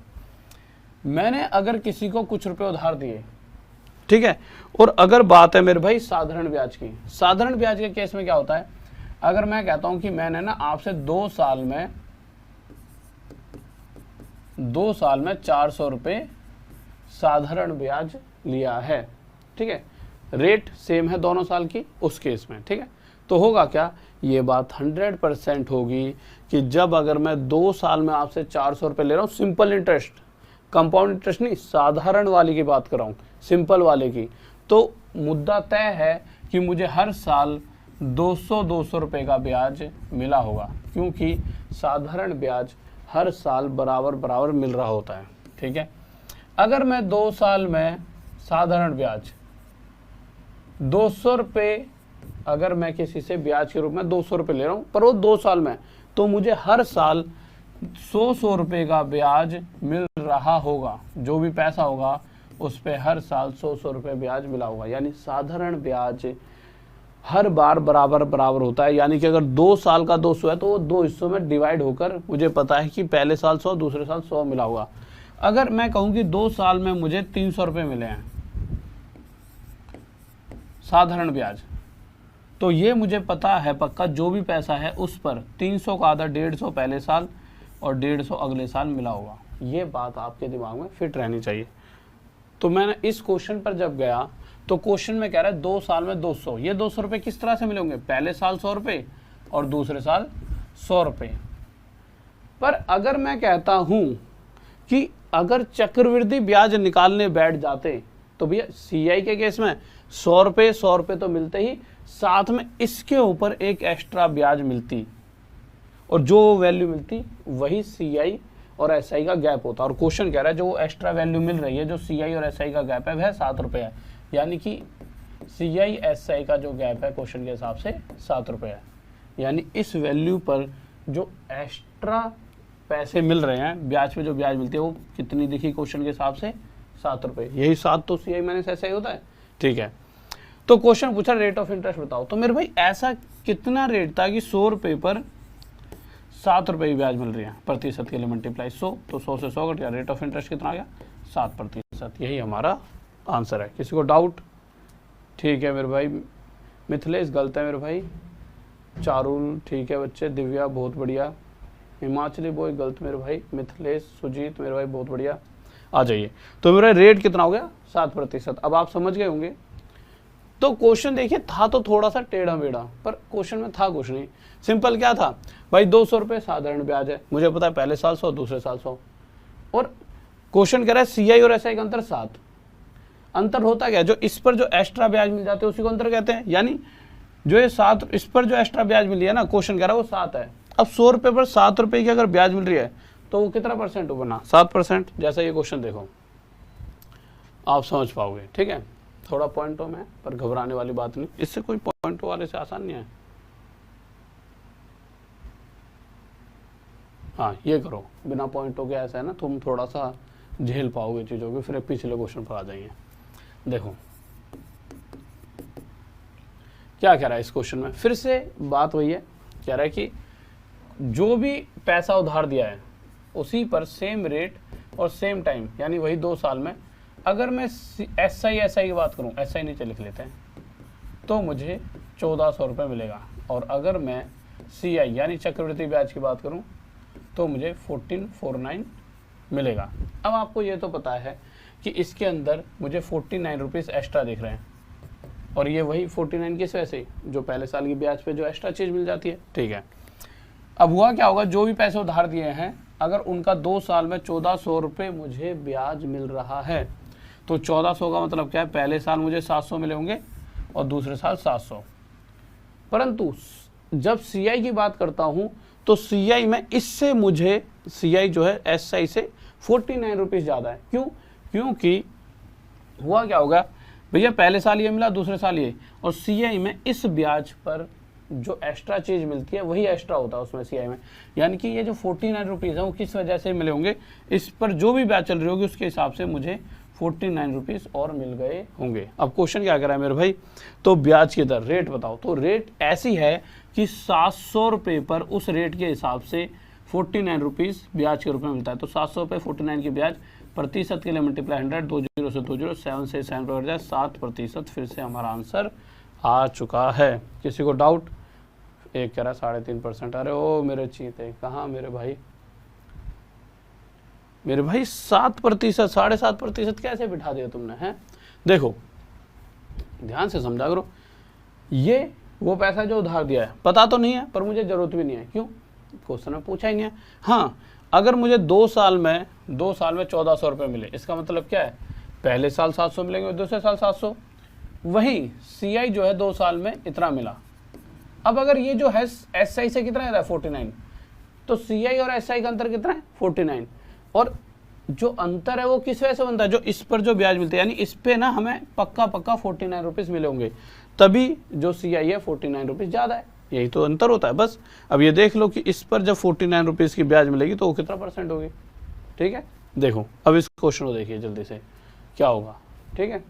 मैंने अगर किसी को कुछ रुपए उधार दिए, ठीक है, और अगर बात है मेरे भाई साधारण ब्याज की, साधारण ब्याज के केस में क्या होता है? अगर मैं कहता हूं कि मैंने ना आपसे 2 साल में 400 रुपये साधारण ब्याज लिया है, ठीक है, रेट सेम है दोनों साल की उस केस में, ठीक है। तो होगा क्या? ये बात 100% होगी कि जब अगर मैं 2 साल में आपसे 400 रुपये ले रहा हूँ, सिंपल इंटरेस्ट, कंपाउंड इंटरेस्ट नहीं, साधारण वाली की बात कर रहा हूँ, सिंपल वाले की, तो मुद्दा तय है कि मुझे हर साल 200 रुपये का ब्याज मिला होगा, क्योंकि साधारण ब्याज हर साल बराबर मिल रहा होता है, ठीक है। अगर मैं 2 साल में साधारण ब्याज 200 रुपये, अगर मैं किसी से ब्याज के रूप में 200 रुपये ले रहा हूँ, पर वो 2 साल में, तो मुझे हर साल 100 रुपये का ब्याज मिल रहा होगा। जो भी पैसा होगा उस पे हर साल 100 रुपये ब्याज मिला होगा, यानी साधारण ब्याज हर बार बराबर होता है। यानी कि अगर 2 साल का 200 है तो वो 2 हिस्सों में डिवाइड होकर मुझे पता है कि पहले साल 100, दूसरे साल 100 मिला होगा। अगर मैं कहूँ कि 2 साल में मुझे 300 रुपये मिले हैं साधारण ब्याज, तो ये मुझे पता है पक्का जो भी पैसा है उस पर 300 का आधा 150 पहले साल और 150 अगले साल मिला होगा। ये बात आपके दिमाग में फिट रहनी चाहिए। तो मैंने इस क्वेश्चन पर जब गया तो क्वेश्चन में कह रहा है 2 साल में 200, ये 200 रुपये किस तरह से मिलेंगे? पहले साल 100 रुपये और दूसरे साल 100 रुपये। पर अगर मैं कहता हूं कि अगर चक्रवृद्धि ब्याज निकालने बैठ जाते तो भैया CI के केस में 100 रुपये तो मिलते ही, साथ में इसके ऊपर एक एक्स्ट्रा ब्याज मिलती, और जो वैल्यू मिलती वही CI और SI का गैप होता। और क्वेश्चन कह रहा है जो एक्स्ट्रा वैल्यू मिल रही है, जो CI और SI का गैप है, वह 7 रुपये है, यानी कि CI SI का जो गैप है क्वेश्चन के हिसाब से 7 रुपये है। यानी इस वैल्यू पर जो एक्स्ट्रा पैसे मिल रहे हैं, ब्याज पे जो ब्याज मिलती है, वो कितनी दिखी क्वेश्चन के हिसाब से? 7 रुपये। यही 7 तो CI माइनस SI होता है, ठीक है। तो क्वेश्चन पूछा रेट ऑफ इंटरेस्ट बताओ। तो मेरे भाई ऐसा कितना रेट था कि 100 रुपये पर 7 रुपये की ब्याज मिल रही है, प्रतिशत के लिए मल्टीप्लाई 100, तो 100 से 100 कट गया, रेट ऑफ इंटरेस्ट कितना आ गया? 7%। यही हमारा आंसर है। किसी को डाउट? ठीक है मेरे भाई। मिथिलेश गलत है मेरे भाई। चारुल ठीक है बच्चे। दिव्या बहुत बढ़िया। हिमाचली बॉय गलत मेरे भाई। मिथिलेश, सुजीत मेरे भाई बहुत बढ़िया। आ जाइए। तो मेरा रेट कितना हो गया? 7%। अब आप समझ गए होंगे। तो क्वेश्चन देखिए था तो थोड़ा सा टेढ़ा मेढ़ा, पर क्वेश्चन में था कुछ नहीं, सिंपल क्या था भाई, 200 रुपये साधारण ब्याज है, मुझे पता है पहले साल 100, दूसरे साल 100, और क्वेश्चन कह रहा है CI और SI का अंतर 7। अंतर होता क्या? जो इस पर जो एक्स्ट्रा ब्याज मिल जाते हैं उसी को अंतर कहते हैं। यानी जो ये 7, इस पर जो एक्स्ट्रा ब्याज मिली है ना, क्वेश्चन कह रहा है वो 7 है। अब 100 रुपये पर 7 रुपये की अगर ब्याज मिल रही है तो वो कितना परसेंट बना? 7%। जैसा ये क्वेश्चन देखो आप समझ पाओगे, ठीक है। थोड़ा पॉइंटों में, पर घबराने वाली बात नहीं, इससे कोई पॉइंटों वाले से आसान नहीं है। हाँ ये करो, बिना पॉइंटों के ऐसा है ना, तुम थोड़ा सा झेल पाओगे चीज़ों को, फिर पिछले क्वेश्चन पर आ जाएंगे। देखो क्या कह रहा है इस क्वेश्चन में, फिर से बात वही है, कह रहा है कि जो भी पैसा उधार दिया है उसी पर सेम रेट और सेम टाइम, यानी वही 2 साल में अगर मैं SI की बात करूं, SI नीचे लिख लेते हैं, तो मुझे 1400 रुपये मिलेगा। और अगर मैं CI यानी चक्रवृद्धि ब्याज की बात करूं तो मुझे 1449 मिलेगा। अब आपको ये तो पता है कि इसके अंदर मुझे 49 रुपीज़ एक्स्ट्रा दिख रहे हैं, और ये वही 49 किस वजह से, जो पहले साल की ब्याज पे जो एक्स्ट्रा चीज़ मिल जाती है। ठीक है, अब हुआ क्या होगा, जो भी पैसे उधार दिए हैं अगर उनका 2 साल में 1400 रुपये मुझे ब्याज मिल रहा है, तो 1400 का मतलब क्या है, पहले साल मुझे 700 मिले होंगे और दूसरे साल 700। परंतु जब CI की बात करता हूँ तो CI में इससे मुझे CI जो है SI से 49 रुपीज़ ज़्यादा है। क्यों? क्योंकि हुआ क्या होगा भैया, पहले साल ये मिला, दूसरे साल ये, और CI में इस ब्याज पर जो एक्स्ट्रा चीज़ मिलती है वही एक्स्ट्रा होता है उसमें CI में। यानी कि ये जो 49 रुपीज़ है वो किस वजह से मिले होंगे, इस पर जो भी ब्याज चल रही होगी उसके हिसाब से मुझे 49 रुपीज़ और मिल गए होंगे। अब क्वेश्चन क्या कर रहा है मेरे भाई, तो ब्याज की दर, रेट बताओ। तो रेट ऐसी है कि 700 रुपये पर उस रेट के हिसाब से 49 रुपीज़ ब्याज के रूप में मिलता है। तो 700 रुपये 49 की ब्याज, प्रतिशत के लिए मल्टीप्लाई 100, 2 जीरो से 2 जीरो, 7 से 7 पर जाए 7%। फिर से हमारा आंसर आ चुका है। किसी को डाउट? एक कह रहा 3.5%। अरे ओ मेरे चीते, कहाँ मेरे भाई, मेरे भाई 7%, 7.5% कैसे बिठा दिया तुमने, हैं? देखो ध्यान से समझा करो, ये वो पैसा जो उधार दिया है, पता तो नहीं है पर मुझे ज़रूरत भी नहीं है। क्यों? क्वेश्चन में पूछा ही नहीं है। हाँ, अगर मुझे 2 साल में 1400 रुपये मिले, इसका मतलब क्या है, पहले साल 700 मिलेंगे और दूसरे साल 700। वहीं CI जो है 2 साल में इतना मिला। अब अगर ये जो है SI से कितना है 49, तो CI और SI का अंतर कितना है 49। और जो अंतर है वो किस वजह से बनता है, जो इस पर जो ब्याज मिलते हैं, यानी इस पे ना हमें पक्का 49 रुपीज़ मिले होंगे, तभी जो CI है 49 रुपीज़ ज़्यादा है। यही तो अंतर होता है बस। अब ये देख लो कि इस पर जब 49 रुपीज़ की ब्याज मिलेगी तो वो कितना % होगी। ठीक है, देखो अब इस क्वेश्चन को देखिए जल्दी से क्या होगा। ठीक है,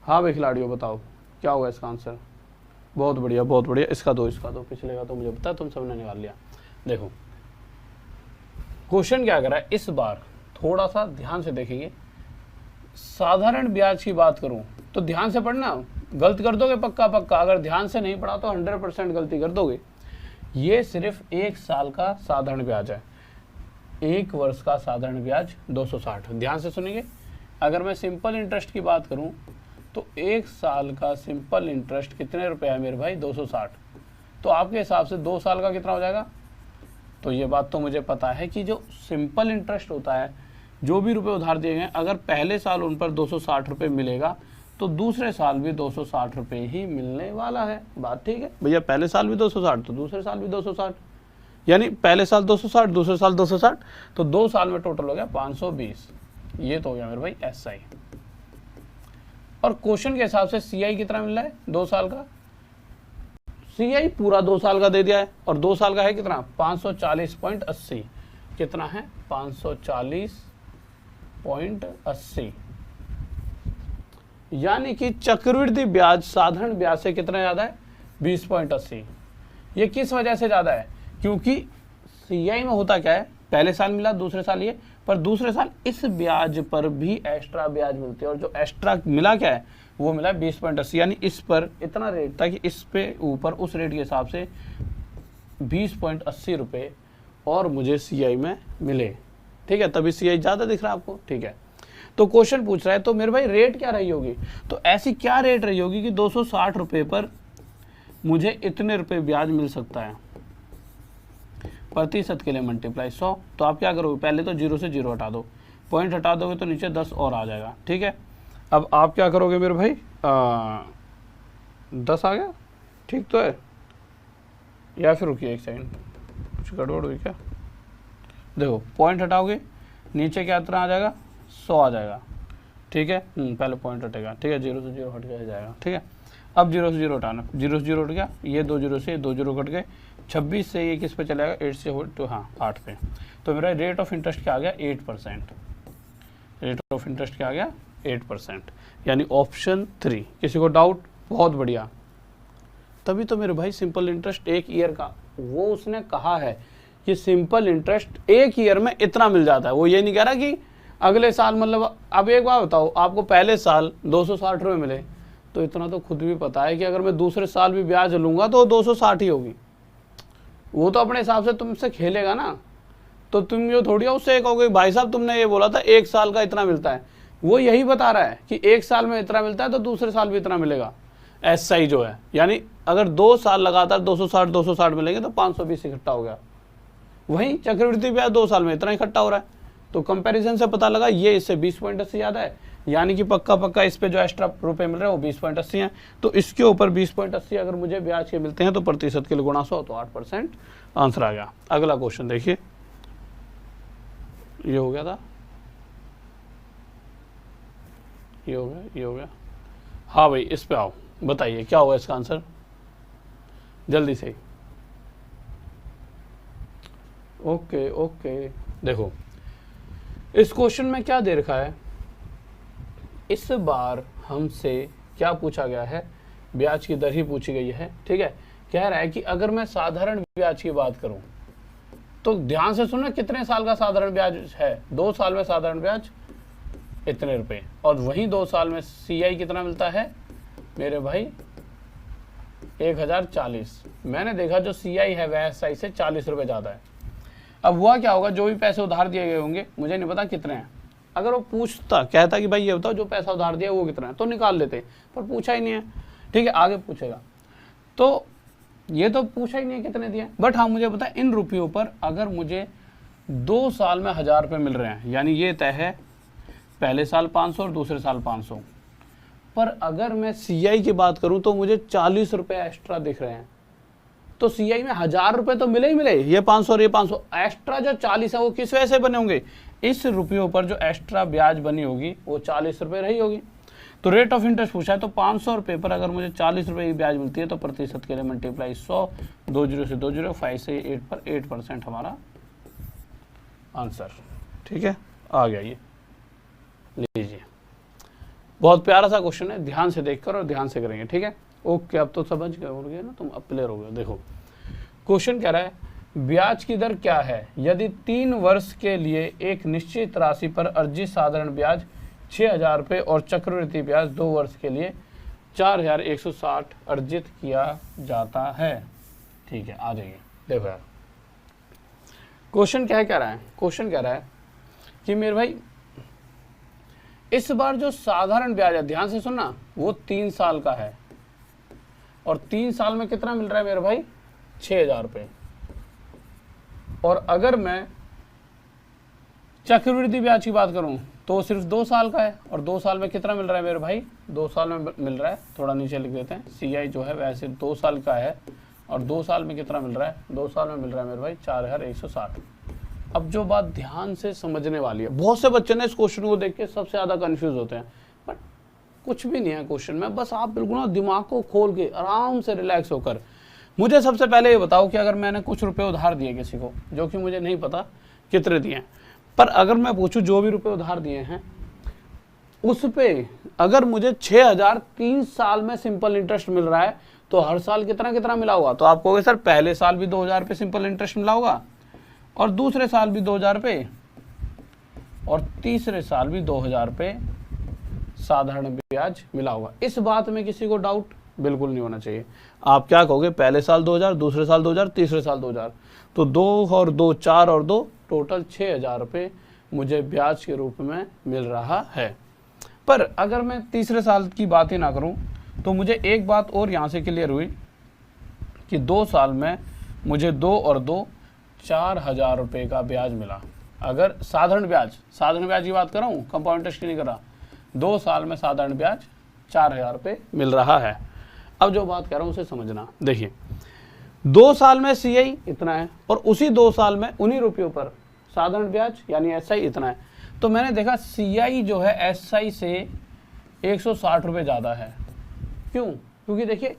हाँ भाई खिलाड़ियों बताओ क्या होगा इसका आंसर। बहुत बढ़िया बहुत बढ़िया, इसका दो पिछले का तो मुझे पता है, तुम सबने निकाल लिया। देखो क्वेश्चन क्या कर रहा है, इस बार थोड़ा सा ध्यान से देखेंगे। साधारण ब्याज की बात करूं तो ध्यान से पढ़ना, गलत कर दोगे पक्का, अगर ध्यान से नहीं पढ़ा तो 100% गलती कर दोगे। ये सिर्फ 1 साल का साधारण ब्याज है, 1 वर्ष का साधारण ब्याज 260। ध्यान से सुनेंगे, अगर मैं सिंपल इंटरेस्ट की बात करूं तो 1 साल का सिंपल इंटरेस्ट कितने रुपए है मेरे भाई 260। तो आपके हिसाब से 2 साल का कितना हो जाएगा। तो ये बात तो मुझे पता है कि जो सिंपल इंटरेस्ट होता है, जो भी रुपए उधार दिए गए, अगर पहले साल उन पर 260 रुपये मिलेगा तो दूसरे साल भी 260 रुपये ही मिलने वाला है। बात ठीक है भैया, पहले साल भी 260 तो दूसरे साल भी 260, यानी पहले साल 260 दूसरे साल 260, तो 2 साल में टोटल हो गया 520। ये तो हो गया मेरे भाई SI। और क्वेश्चन के हिसाब से CI कितना मिल रहा है 2 साल का, CI पूरा 2 साल का दे दिया है, और 2 साल का है कितना 540.80। कितना है 540.80, यानी कि चक्रवृद्धि ब्याज साधारण ब्याज से कितना ज़्यादा है 20.80। ये किस वजह से ज़्यादा है, क्योंकि CI में होता क्या है, पहले साल मिला दूसरे साल ये, पर दूसरे साल इस ब्याज पर भी एक्स्ट्रा ब्याज मिलती है, और जो एक्स्ट्रा मिला क्या है वो मिला 20.80। यानी इस पर इतना रेट था कि इस पे ऊपर उस रेट के हिसाब से 20.80 रुपये और मुझे CI में मिले। ठीक है, तभी CI ज़्यादा दिख रहा है आपको। ठीक है, तो क्वेश्चन पूछ रहा है तो मेरे भाई रेट क्या रही होगी, तो ऐसी क्या रेट रही होगी कि 260 रुपये पर मुझे इतने रुपए ब्याज मिल सकता है। प्रतिशत के लिए मल्टीप्लाई 100। तो आप क्या करोगे, पहले तो 0 से 0 हटा दो, पॉइंट हटा दोगे तो नीचे 10 और आ जाएगा। ठीक है, अब आप क्या करोगे मेरे भाई, 10 आ गया, ठीक तो है, या फिर रुकिए 1 सेकंड, कुछ गड़बड़ हुई क्या। देखो पॉइंट हटाओगे नीचे क्या इतना आ जाएगा 100 आ जाएगा। ठीक है, पहले पॉइंट हटेगा। ठीक है, 0 से 0 हट गया जाएगा। ठीक है, अब 0 से 0 हटाना, 0 से 0 हट गया, ये 2 0 से 2 0 कट गए, 26 से ये किस पे चलेगा 8 से तो हाँ 8 पे। तो मेरा रेट ऑफ इंटरेस्ट क्या आ गया 8%। रेट ऑफ इंटरेस्ट क्या आ गया 8%, यानी ऑप्शन 3। किसी को डाउट? बहुत बढ़िया, तभी तो मेरे भाई सिंपल इंटरेस्ट 1 ईयर का, वो उसने कहा है कि सिंपल इंटरेस्ट 1 ईयर में इतना मिल जाता है। वो ये नहीं कह रहा कि अगले साल मतलब अब एक बात बताओ, आपको पहले साल 260 रुपये मिले तो इतना तो खुद भी पता है कि अगर मैं दूसरे साल भी ब्याज लूँगा तो 260 ही होगी। वो तो अपने हिसाब से तुमसे खेलेगा ना, तो तुम जो थोड़ी उससे कहोगे भाई साहब तुमने ये बोला था 1 साल का इतना मिलता है, वो यही बता रहा है कि 1 साल में इतना मिलता है तो दूसरे साल भी इतना मिलेगा। SI जो है, यानी अगर 2 साल लगातार 260 मिलेंगे तो 520 इकट्ठा हो गया। वहीं चक्रवृद्धि ब्याज 2 साल में इतना इकट्ठा हो रहा है, तो कंपैरिजन से पता लगा ये इससे 20.80 ज़्यादा है, यानी कि पक्का इस पे जो एक्स्ट्रा रुपए मिल रहे हैं वो 20.80 हैं। तो इसके ऊपर 20.80 अगर मुझे ब्याज के मिलते हैं तो प्रतिशत के लिए गुणा 100 तो 8% आंसर आ गया। अगला क्वेश्चन देखिए, ये हो गया था, ये हो गया। हाँ भाई इस पे आओ, बताइए क्या होगा इसका आंसर जल्दी से। ओके देखो इस क्वेश्चन में क्या दे रखा है, इस बार हमसे क्या पूछा गया है, ब्याज की दर ही पूछी गई है। ठीक है, कह रहा है कि अगर मैं साधारण ब्याज की बात करूं तो ध्यान से सुनना, कितने साल का साधारण ब्याज है, 2 साल में साधारण ब्याज इतने रुपए, और वहीं 2 साल में CI कितना मिलता है मेरे भाई 1040। मैंने देखा जो CI है वह SI से 40 रुपए ज़्यादा है। अब हुआ क्या होगा, जो भी पैसे उधार दिए गए होंगे, मुझे नहीं पता कितने हैं, अगर वो पूछता कहता कि भाई ये बताओ जो पैसा उधार दिया वो कितना है तो निकाल लेते, पर पूछा ही नहीं है। ठीक है, आगे पूछेगा तो ये तो पूछा ही नहीं है कितने दिए, बट हाँ मुझे पता है इन रुपयों पर अगर मुझे 2 साल में 1000 रुपये मिल रहे हैं, यानी ये तय है पहले साल 500 और दूसरे साल 500, पर अगर मैं CI की बात करूं तो मुझे 40 रुपये एक्स्ट्रा दिख रहे हैं, तो CI में 1000 रुपये तो मिले ही मिले, ये 500 और ये 500, एक्स्ट्रा जो 40 है वो किस वजह से बने होंगे, इस रुपयों पर जो एक्स्ट्रा ब्याज बनी होगी वो 40 रुपये रही होगी। तो रेट ऑफ इंटरेस्ट पूछा है, तो 500 रुपये पर अगर मुझे 40 रुपये की ब्याज मिलती है तो प्रतिशत के लिए मल्टीप्लाई 100, 20 से 20, 5 से 8 पर 8% हमारा आंसर। ठीक है, आ गया ये, लीजिए। बहुत प्यारा सा क्वेश्चन है, ध्यान से देखकर और ध्यान से करेंगे। ठीक है, ओके, अब तो समझ गए ना तुम, अब क्लियर हो गए। देखो क्वेश्चन कह रहा है ब्याज की दर क्या है यदि 3 वर्ष के लिए एक निश्चित राशि पर अर्जित साधारण ब्याज 6000 रुपये और चक्रवृद्धि ब्याज 2 वर्ष के लिए 4160 अर्जित किया जाता है। ठीक है, आ जाइए। देखो यार क्वेश्चन क्या कह रहा है, क्वेश्चन कह रहा है कि मेरे भाई इस बार जो साधारण ब्याज है, ध्यान से सुनना, वो 3 साल का है, और 3 साल में कितना मिल रहा है मेरे भाई 6000 रुपये। और अगर मैं चक्रवृद्धि ब्याज की बात करूं तो सिर्फ 2 साल का है, और 2 साल में कितना मिल रहा है मेरे भाई, 2 साल में मिल रहा है, थोड़ा नीचे लिख देते हैं, CI जो है वैसे 2 साल का है, और 2 साल में कितना मिल रहा है, 2 साल में मिल रहा है मेरे भाई 4160। अब जो बात ध्यान से समझने वाली है, बहुत से बच्चे ने इस क्वेश्चन को देख के सबसे ज़्यादा कंफ्यूज होते हैं, बट कुछ भी नहीं है क्वेश्चन में, बस आप बिल्कुल ना दिमाग को खोल के आराम से रिलैक्स होकर मुझे सबसे पहले ये बताओ कि अगर मैंने कुछ रुपए उधार दिए किसी को, जो कि मुझे नहीं पता कितने दिए हैं, पर अगर मैं पूछूं जो भी रुपए उधार दिए हैं उस पे अगर मुझे 6000 3 साल में सिंपल इंटरेस्ट मिल रहा है तो हर साल कितना कितना मिला होगा, तो आप कहोगे सर पहले साल भी 2000 रुपये सिंपल इंटरेस्ट मिला होगा, और दूसरे साल भी 2000 रुपये, और तीसरे साल भी 2000 रुपये साधारण ब्याज मिला होगा। इस बात में किसी को डाउट बिल्कुल नहीं होना चाहिए। आप क्या कहोगे, पहले साल 2000, दूसरे साल 2000, तीसरे साल 2000, तो 2 और 2 4 और 2 टोटल 6000 रुपये मुझे ब्याज के रूप में मिल रहा है। पर अगर मैं तीसरे साल की बात ही ना करूं तो मुझे एक बात और यहाँ से क्लियर हुई कि 2 साल में मुझे 2 और 2 4000 रुपये का ब्याज मिला। अगर साधारण ब्याज की बात कर रहा हूँ, कंपाउंड इंटरेस्ट की नहीं कर रहा, 2 साल में साधारण ब्याज 4000 रुपये मिल रहा है। अब जो बात कह रहा हूँ उसे समझना। देखिए 2 साल में CI इतना है, और उसी 2 साल में उन्हीं रुपयों पर साधारण ब्याज यानी SI इतना है, तो मैंने देखा CI जो है SI से 160 रुपये ज़्यादा है। क्यों? क्योंकि देखिए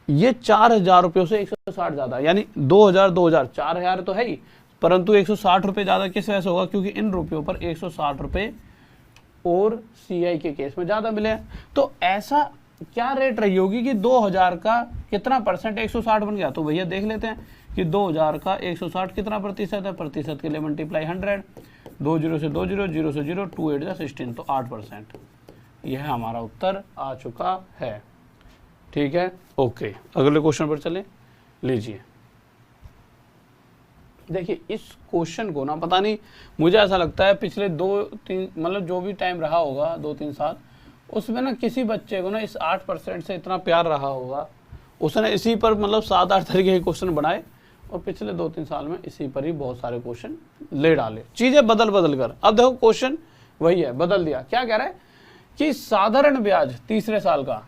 ये 4000 रुपयों से 160 ज़्यादा, यानी 2000 4000 तो है ही, परंतु 160 रुपये ज़्यादा किस वजह से होगा, क्योंकि इन रुपयों पर 160 रुपये और CI के केस में ज़्यादा मिले हैं। तो ऐसा क्या रेट रही होगी कि 2000 का कितना परसेंट 160 बन गया, तो भैया देख लेते हैं कि 2000 का 160 कितना प्रतिशत है, प्रतिशत के लिए मल्टीप्लाई 100, 2 जीरो से 2 जीरो, 0 से 0, 2 8 16, तो 8%। यह हमारा उत्तर आ चुका है। ठीक है, ओके, अगले क्वेश्चन पर चले। लीजिए, देखिए इस क्वेश्चन को ना, पता नहीं मुझे ऐसा लगता है पिछले 2-3 मतलब जो भी टाइम रहा होगा 2-3 साल, उसमें ना किसी बच्चे को ना इस 8% से इतना प्यार रहा होगा, उसने इसी पर मतलब 7-8 तरीके के क्वेश्चन बनाए और पिछले 2-3 साल में इसी पर ही बहुत सारे क्वेश्चन ले डाले, चीजें बदल बदल कर। अब देखो क्वेश्चन वही है, बदल दिया। क्या कह रहा है कि साधारण ब्याज तीसरे साल का,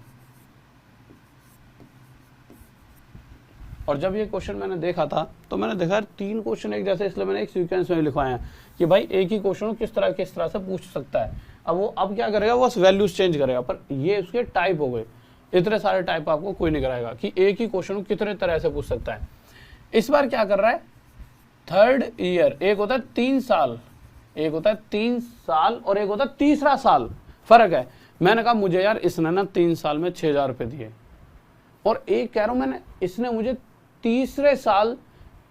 और जब ये क्वेश्चन मैंने देखा था तो मैंने देखा 3 क्वेश्चन एक जैसे, इसलिए मैंने एक सीक्वेंस में लिखवाए हैं कि भाई एक ही क्वेश्चन किस तरह से पूछ सकता है। अब वो अब क्या करेगा, वो वैल्यूज चेंज करेगा, पर ये उसके टाइप हो गए। इतने सारे टाइप आपको कोई नहीं कराएगा कि एक ही क्वेश्चन कितने तरह से पूछ सकता है। इस बार क्या कर रहा है, 3rd ईयर, एक होता है 3 साल, एक होता है 3 साल और एक होता है तीसरा साल, फर्क है। मैंने कहा मुझे यार इसने ना 3 साल में 6,000 रुपये दिए, और एक कह रहा हूं मैंने इसने मुझे तीसरे साल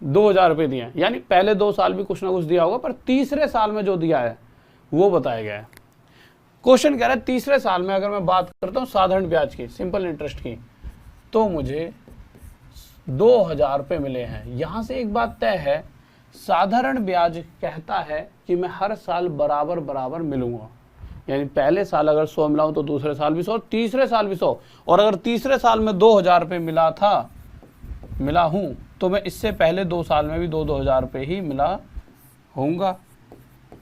2,000 रुपये दिए, यानी पहले 2 साल भी कुछ ना कुछ दिया होगा, पर तीसरे साल में जो दिया है वो बताया गया है। क्वेश्चन कह रहा है तीसरे साल में अगर मैं बात करता हूं साधारण ब्याज की, सिंपल इंटरेस्ट की, तो मुझे 2,000 रुपये मिले हैं। यहां से एक बात तय है, साधारण ब्याज कहता है कि मैं हर साल बराबर बराबर मिलूंगा, यानी पहले साल अगर 100 मिलाऊं तो दूसरे साल भी 100, तीसरे साल भी 100, और अगर तीसरे साल में 2,000 रुपये मिला हूं तो मैं इससे पहले 2 साल में भी 2,000 रुपये ही मिला होऊंगा।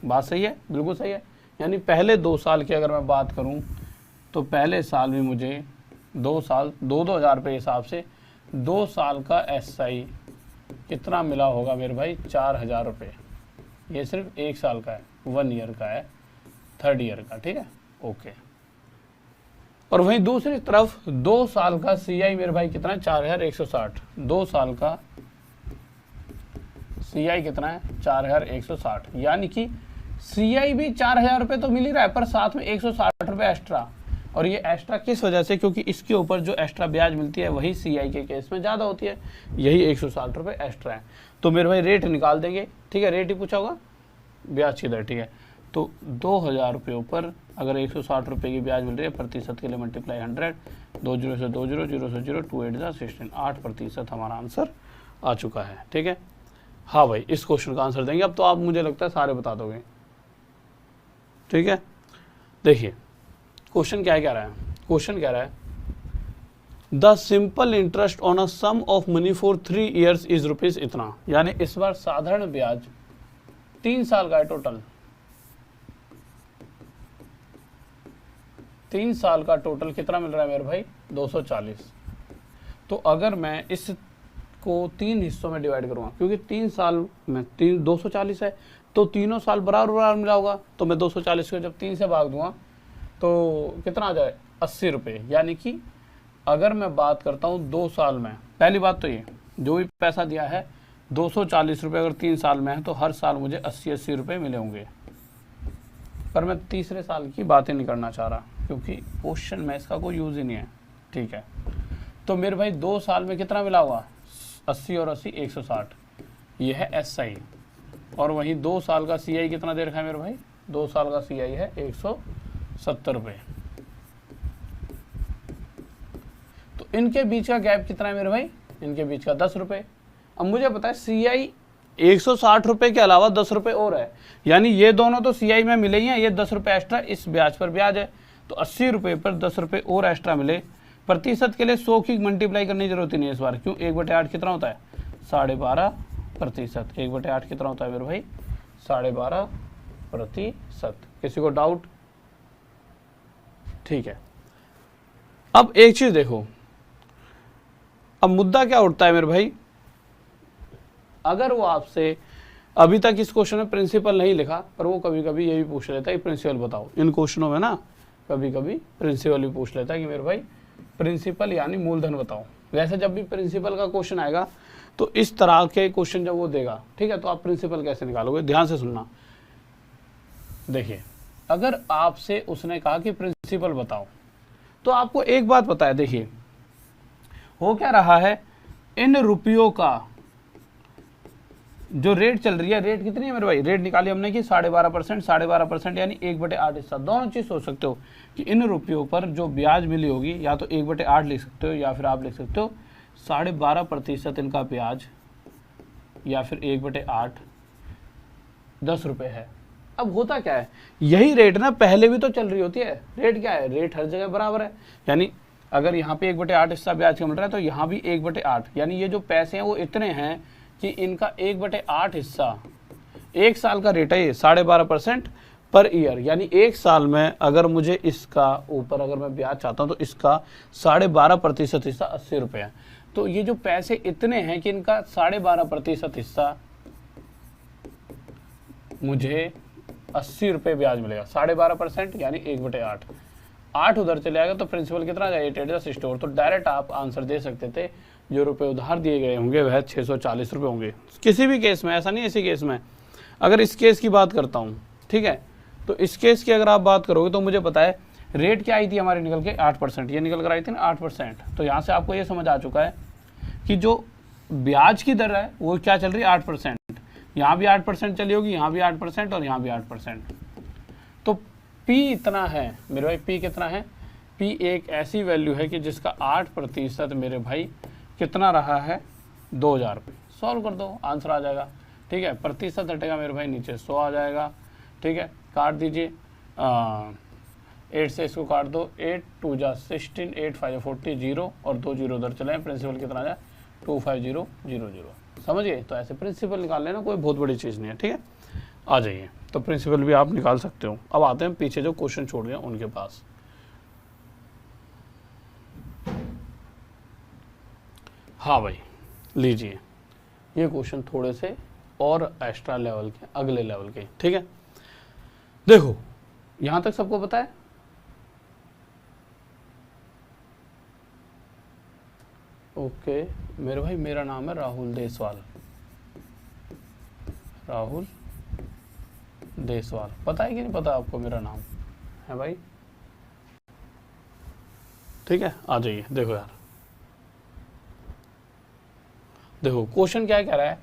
बात सही है, बिल्कुल सही है। यानी पहले 2 साल की अगर मैं बात करूं तो पहले साल भी मुझे 2 साल 2,000 रुपये हिसाब से 2 साल का SI कितना मिला होगा मेरे भाई, 4,000 रुपये। ये सिर्फ 1 साल का है, 1 ईयर का है, 3rd ईयर का। ठीक है, ओके। और वहीं दूसरी तरफ 2 साल का CI मेरे भाई कितना है, 4,160। 2 साल का CI कितना है, 4,160, यानी कि CI भी 4,000 रुपये तो मिल ही रहा है, पर साथ में 160 रुपये एक्स्ट्रा। और ये एक्स्ट्रा किस वजह से, क्योंकि इसके ऊपर जो एक्स्ट्रा ब्याज मिलती है वही CI के केस में ज़्यादा होती है, यही 160 रुपये एक्स्ट्रा है। तो मेरे भाई रेट निकाल देंगे। ठीक है, रेट ही पूछा होगा, ब्याज की दर। ठीक है, तो 2,000 रुपये पर अगर 160 रुपये की ब्याज मिल रही है, प्रतिशत के लिए मल्टीप्लाई 100, 2 जीरो से 2 जीरो, 0 से 0, 2 8 16, 8% हमारा आंसर आ चुका है। ठीक है, हाँ भाई, इस क्वेश्चन का आंसर देंगे। अब तो आप मुझे लगता है सारे बता दोगे। ठीक है, देखिए क्वेश्चन क्या कह रहा है। क्वेश्चन कह रहा है the simple interest on a sum of money for 3 years is rupees इतना, यानी इस बार साधारण ब्याज 3 साल का है टोटल, 3 साल का टोटल कितना मिल रहा है मेरे भाई, 240। तो अगर मैं इसको 3 हिस्सों में डिवाइड करूँगा, क्योंकि 3 साल में 240 है, तो तीनों साल बराबर बराबर मिला होगा, तो मैं 240 को जब 3 से भाग दूंगा तो कितना आ जाए, 80 रुपये। यानी कि अगर मैं बात करता हूँ 2 साल में, पहली बात तो ये जो भी पैसा दिया है 240 रुपये अगर 3 साल में है तो हर साल मुझे 80-80 रुपये मिले होंगे। पर मैं तीसरे साल की बातें नहीं करना चाह रहा, क्योंकि क्वेश्चन में इसका कोई यूज़ ही नहीं है। ठीक है, तो मेरे भाई 2 साल में कितना मिला होगा, 80 और 80 160, ये है SI। और वहीं 2 साल का CI कितना दे रखा है मेरे भाई, 2 साल का CI है 170 रुपये। तो इनके बीच का गैप कितना है मेरे भाई, इनके बीच का 10 रुपये। अब मुझे पता है CI 160 रुपये के अलावा 10 रुपये और है, यानी ये दोनों तो CI में मिले ही हैं, ये 10 रुपये एक्स्ट्रा इस ब्याज पर ब्याज है, तो 80 रुपये पर 10 रुपये और एक्स्ट्रा मिले। प्रतिशत के लिए 100 की मल्टीप्लाई करने की जरूरत ही नहीं है इस बार, क्यों, 1/8 कितना होता है, 12.5%। 1/8 कितना होता है मेरे भाई, 12.5%। किसी को डाउट? ठीक है, अब एक चीज देखो, अब मुद्दा क्या उठता है मेरे भाई, अगर वो आपसे अभी तक इस क्वेश्चन में प्रिंसिपल नहीं लिखा, पर वो कभी कभी ये भी पूछ लेता है प्रिंसिपल बताओ। इन क्वेश्चनों में ना कभी कभी प्रिंसिपल भी पूछ लेता है कि मेरे भाई प्रिंसिपल यानी मूलधन बताओ। वैसे जब भी प्रिंसिपल का क्वेश्चन आएगा तो इस तरह के क्वेश्चन जब वो देगा, ठीक है, तो आप प्रिंसिपल कैसे निकालोगे, ध्यान से सुनना। देखिए, अगर आपसे उसने कहा कि प्रिंसिपल बताओ, तो आपको एक बात पता है, देखिए हो क्या रहा है, इन रुपयों का जो रेट चल रही है, रेट कितनी है मेरे भाई, रेट निकाली हमने कि 12.5%, 12.5% यानी 1/8 हिस्सा। दोनों चीज़ सोच सकते हो कि इन रुपयों पर जो ब्याज मिली होगी, या तो 1/8 लिख सकते हो, या फिर आप लिख सकते हो 12.5% इनका ब्याज, या फिर 1/8 10 रुपये है। अब होता क्या है, यही रेट ना पहले भी तो चल रही होती है। रेट क्या है, रेट हर जगह बराबर है, यानी अगर यहाँ पे 1/8 हिस्सा ब्याज का मिल रहा है तो यहाँ भी 1/8, यानी ये जो पैसे हैं वो इतने हैं कि इनका 1/8 हिस्सा, 1 साल का रेट है ये 12.5% पर ईयर, यानी 1 साल में अगर मुझे इसका ऊपर अगर मैं ब्याज चाहता हूँ तो इसका 12.5% हिस्सा 80 रुपये है। तो ये जो पैसे इतने हैं कि इनका 12.5% हिस्सा मुझे 80 रुपये ब्याज मिलेगा। 12.5% यानी 1/8, 8 उधर चले आएगा तो प्रिंसिपल कितना आ जाएगा, 8 एट स्टोर। तो डायरेक्ट आप आंसर दे सकते थे, जो रुपए उधार दिए गए होंगे वह 640 रुपये होंगे। किसी भी केस में, ऐसा नहीं इसी केस में, अगर इस केस की बात करता हूँ, ठीक है, तो इस केस की अगर आप बात करोगे तो मुझे पता है रेट क्या आई थी हमारी निकल के 8%, ये निकल कर आई थी ना 8%। तो यहाँ से आपको ये समझ आ चुका है कि जो ब्याज की दर है वो क्या चल रही है 8%, यहाँ भी 8% चली होगी, यहाँ भी 8% और यहाँ भी 8%। तो P इतना है मेरे भाई, P कितना है, P एक ऐसी वैल्यू है कि जिसका 8% मेरे भाई कितना रहा है 2000 रुपये। सॉल्व कर दो, आंसर आ जाएगा, ठीक है। प्रतिशत हटेगा मेरे भाई, नीचे 100 आ जाएगा, ठीक है। काट दीजिए, 8 से इसको काट दो, 8 2 जा 16, 8 5 40, 0 और 2 0 उधर चले, प्रिंसिपल कितना आ जाए 25000। समझ गए। तो ऐसे प्रिंसिपल निकाल लेना, कोई बहुत बड़ी चीज़ नहीं है, ठीक है। आ जाइए, तो प्रिंसिपल भी आप निकाल सकते हो। अब आते हैं पीछे जो क्वेश्चन छोड़ गए उनके पास। हाँ भाई, लीजिए, ये क्वेश्चन थोड़े से और एक्स्ट्रा लेवल के, अगले लेवल के, ठीक है। देखो, यहां तक सबको पता है, ओके मेरे भाई, मेरा नाम है राहुल देसवाल, राहुल देसवाल, पता है कि नहीं पता आपको मेरा नाम है भाई, ठीक है। आ जाइए, देखो यार, देखो क्वेश्चन क्या कह रहा है,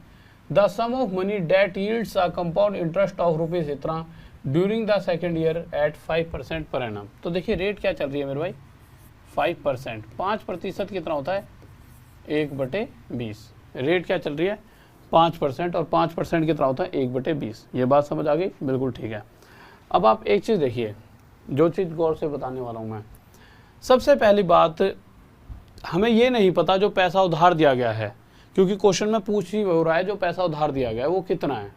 the sum of money that yields a compound interest of rupees इतना during the second year at 5% per annum. तो देखिए रेट क्या चल रही है मेरे भाई 5%, 5% कितना होता है 1/20। रेट क्या चल रही है 5% और 5% कितना होता है 1/20। ये बात समझ आ गई, बिल्कुल ठीक है। अब आप एक चीज़ देखिए, जो चीज़ गौर से बताने वाला हूँ मैं। सबसे पहली बात, हमें ये नहीं पता जो पैसा उधार दिया गया है, क्योंकि क्वेश्चन में पूछ ही हो रहा है जो पैसा उधार दिया गया है वो कितना है।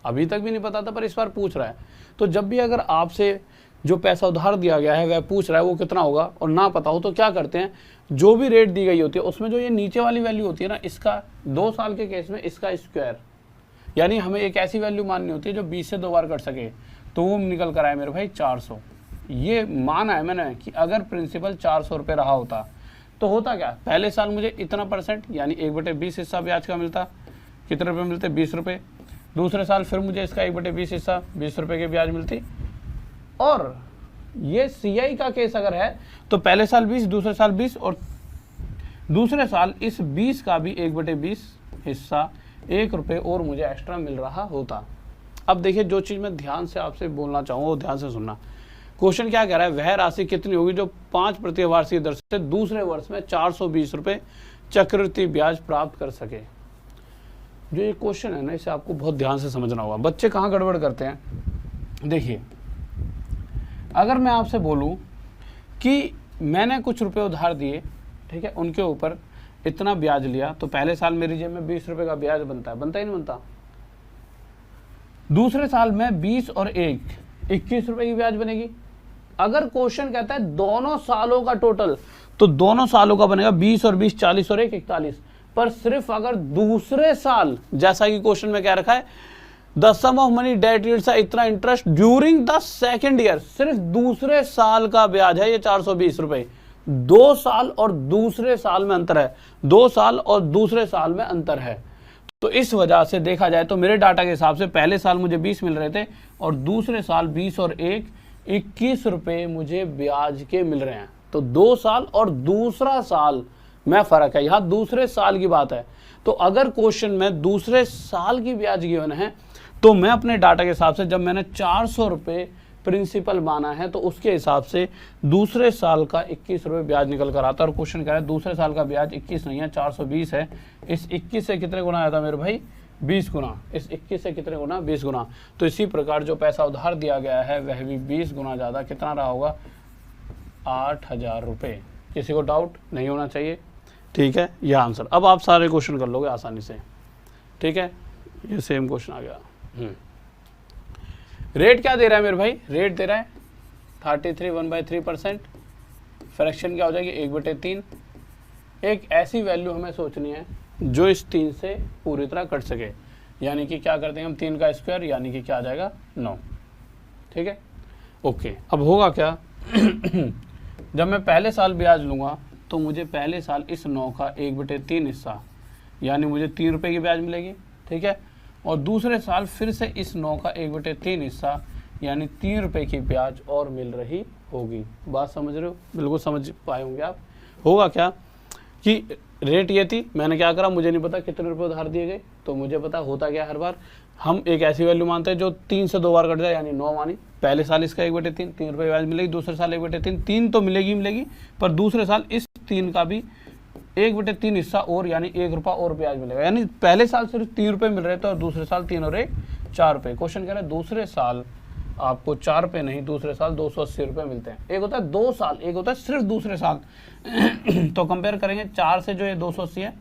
अभी तक भी नहीं पता था, पर इस बार पूछ रहा है। तो जब भी अगर आपसे जो पैसा उधार दिया गया है वह पूछ रहा है वो कितना होगा और ना पता हो, तो क्या करते हैं, जो भी रेट दी गई होती है उसमें जो ये नीचे वाली वैल्यू होती है ना, इसका 2 साल के केस में इसका स्क्वायर, यानी हमें एक ऐसी वैल्यू माननी होती है जो 20 से 2 बार कट सके। तो वो निकल कर आए मेरे भाई 400। ये माना है मैंने कि अगर प्रिंसिपल 400 रुपये रहा होता तो होता क्या, पहले साल मुझे इतना % यानी 1/20 हिस्सा ब्याज का मिलता। कितने रुपये मिलते, 20 रुपये। दूसरे साल फिर मुझे इसका 1/20 हिस्सा 20 रुपये की ब्याज मिलती। और ये CI का केस अगर है तो पहले साल 20, दूसरे साल 20 और दूसरे साल इस 20 का भी 1/20 हिस्सा 1 रुपये और मुझे एक्स्ट्रा मिल रहा होता। अब देखिए, जो चीज़ मैं ध्यान से आपसे बोलना चाहूँगा वो ध्यान से सुनना। क्वेश्चन क्या कह रहा है, वह राशि कितनी होगी जो 5% वार्षिक दर से दूसरे वर्ष में 420 रुपये चक्रवृद्धि ब्याज प्राप्त कर सके। जो ये क्वेश्चन है ना, इसे आपको बहुत ध्यान से समझना होगा। बच्चे कहाँ गड़बड़ करते हैं, देखिए, अगर मैं आपसे बोलूं कि मैंने कुछ रुपए उधार दिए, ठीक है, उनके ऊपर इतना ब्याज लिया, तो पहले साल मेरी जेब में 20 रुपए का ब्याज बनता है, बनता ही नहीं बनता। दूसरे साल में 20 और 1 21 रुपए की ब्याज बनेगी। अगर क्वेश्चन कहता है दोनों सालों का टोटल, तो दोनों सालों का बनेगा 20 और 20 40 और 1 41। पर सिर्फ अगर दूसरे साल, जैसा कि क्वेश्चन में क्या रखा है, the sum of money that yields इतना interest during the second year, सिर्फ दूसरे साल का ब्याज है ये 420 रुपए। 2 साल और दूसरे साल में अंतर है, 2 साल और दूसरे साल में अंतर है। तो इस वजह से देखा जाए तो मेरे डाटा के हिसाब से पहले साल मुझे 20 मिल रहे थे और दूसरे साल 20 और 1 21 रुपए मुझे ब्याज के मिल रहे हैं। तो 2 साल और दूसरा साल में फ़र्क है, यहाँ दूसरे साल की बात है। तो अगर क्वेश्चन में दूसरे साल की ब्याज गिवन है तो मैं अपने डाटा के हिसाब से, जब मैंने 400 रुपये प्रिंसिपल माना है तो उसके हिसाब से दूसरे साल का 21 रुपये ब्याज निकल कर आता है। और क्वेश्चन कह रहा है दूसरे साल का ब्याज 21 नहीं है 420 है। इस 21 से कितने गुना आया था मेरे भाई? 20 गुना। इस 21 से कितने गुना? 20 गुना। तो इसी प्रकार जो पैसा उधार दिया गया है वह भी 20 गुना ज़्यादा कितना रहा होगा? 8000 रुपये। किसी को डाउट नहीं होना चाहिए, ठीक है। यह आंसर। अब आप सारे क्वेश्चन कर लोगे आसानी से, ठीक है। ये सेम क्वेश्चन आ गया। रेट क्या दे रहा है मेरे भाई? रेट दे रहा है 33 1/3%। फ्रैक्शन क्या हो जाएगी? 1/3। एक ऐसी वैल्यू हमें सोचनी है जो इस 3 से पूरी तरह कट सके, यानी कि क्या करते हैं हम 3 का स्क्वायर, यानी कि क्या आ जाएगा? 9, ठीक है। ओके, अब होगा क्या? जब मैं पहले साल ब्याज लूँगा तो मुझे पहले साल इस 9 का 1/3 हिस्सा, यानी मुझे 3 रुपये की ब्याज मिलेगी, ठीक है। और दूसरे साल फिर से इस 9 का 1/3 हिस्सा, यानी 3 रुपये की ब्याज और मिल रही होगी। बात समझ रहे हो? बिल्कुल समझ पाए होंगे आप। होगा क्या कि रेट ये थी, मैंने क्या करा, मुझे नहीं पता कितने रुपए उधार दिए गए, तो मुझे पता होता क्या हर बार हम एक ऐसी वैल्यू मानते हैं जो 3 से 2 बार कट जाए, यानी 9 मानी। पहले साल इसका 1/3 3 रुपये ब्याज मिलेगी, दूसरे साल 1/3 3 तो मिलेगी, पर दूसरे साल इस 3 का भी 1/3 हिस्सा और, यानी 1 रुपया और ब्याज मिलेगा। यानी पहले साल सिर्फ 3 रुपये मिल रहे थे और दूसरे साल 3 और 1 4 रुपये। क्वेश्चन कह रहा है दूसरे साल आपको 4 रुपये नहीं, दूसरे साल 280 रुपये मिलते हैं। एक होता है 2 साल, एक होता है सिर्फ दूसरे साल। तो कंपेयर करेंगे 4 से जो ये 280 है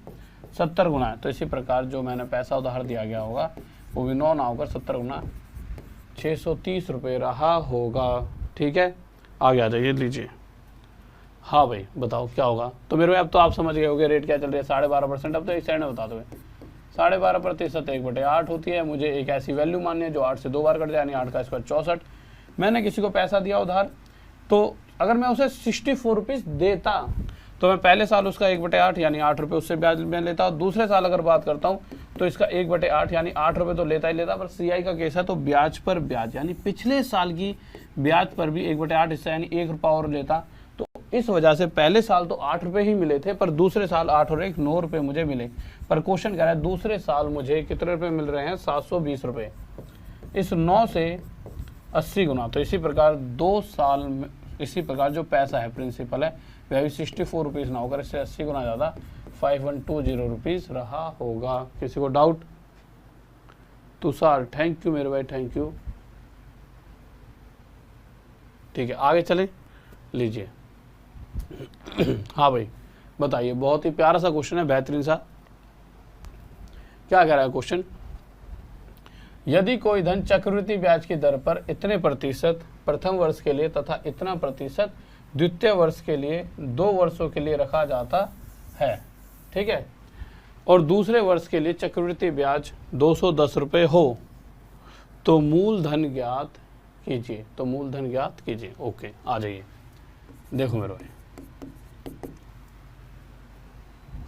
70 गुना है। तो इसी प्रकार जो मैंने पैसा उधार दिया गया होगा वो भी 9 ना होकर 70 गुना 630 रुपये रहा होगा, ठीक है। आगे आ जाइए, लीजिए। हाँ भाई बताओ क्या होगा? तो मेरे अब तो आप समझ गए होगे रेट क्या चल रही है, 12.5%। अब तो एक साइड में बता दो, 12.5% 1/8 होती है। मुझे एक ऐसी वैल्यू माननी है जो 8 से 2 बार कट जाए, यानी 8 का स्क्वायर 64। मैंने किसी को पैसा दिया उधार, तो अगर मैं उसे 64 रुपीज़ देता तो मैं पहले साल उसका 1/8 यानी 8 रुपये उससे ब्याज में लेता। और दूसरे साल अगर बात करता हूँ तो इसका 1/8 यानी 8 रुपये तो लेता ही लेता। पर CI का केस है तो ब्याज पर ब्याज, यानी पिछले साल की ब्याज पर भी 1/8 हिस्सा यानी 1 रुपया और लेता। तो इस वजह से पहले साल तो 8 रुपये ही मिले थे, पर दूसरे साल 8 और 1 9 रुपये मुझे मिले। पर क्वेश्चन कह रहा है दूसरे साल मुझे कितने रुपये मिल रहे हैं? 720 रुपये। इस 9 से 80 गुना। तो इसी प्रकार 2 साल में इसी प्रकार जो पैसा है प्रिंसिपल है वह भी 64 रुपीज़ ना होकर इससे 80 गुना ज़्यादा 5120 रुपीज़ रहा होगा। किसी को डाउट? तुषार थैंक यू मेरे भाई, थैंक यू, ठीक है। आगे चलें, लीजिए। हाँ भाई बताइए, बहुत ही प्यारा सा क्वेश्चन है, बेहतरीन सा। क्या कह रहा है क्वेश्चन? यदि कोई धन चक्रवृद्धि ब्याज की दर पर इतने प्रतिशत प्रथम वर्ष के लिए तथा इतना प्रतिशत द्वितीय वर्ष के लिए 2 वर्षों के लिए रखा जाता है, ठीक है, और दूसरे वर्ष के लिए चक्रवृद्धि ब्याज 210 रुपये हो, तो मूलधन ज्ञात कीजिए। तो मूलधन ज्ञात कीजिए। ओके, आ जाइए। देखो मेरे भाई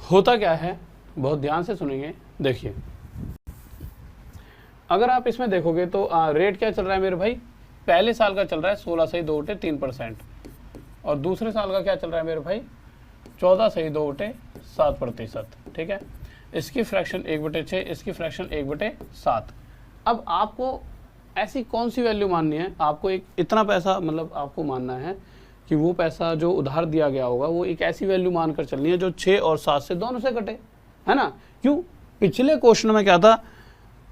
होता क्या है, बहुत ध्यान से सुनेंगे। देखिए अगर आप इसमें देखोगे तो रेट क्या चल रहा है मेरे भाई? पहले साल का चल रहा है 16 सही 2 बटे 3%, और दूसरे साल का क्या चल रहा है मेरे भाई? 14 सही 2 बटे 7%, ठीक है। इसकी फ्रैक्शन 1/6, इसकी फ्रैक्शन 1/7। अब आपको ऐसी कौन सी वैल्यू माननी है? आपको एक इतना पैसा, मतलब आपको मानना है कि वो पैसा जो उधार दिया गया होगा वो एक ऐसी वैल्यू मानकर चलनी है जो 6 और 7 से दोनों से कटे, है ना। क्यों? पिछले क्वेश्चन में क्या था?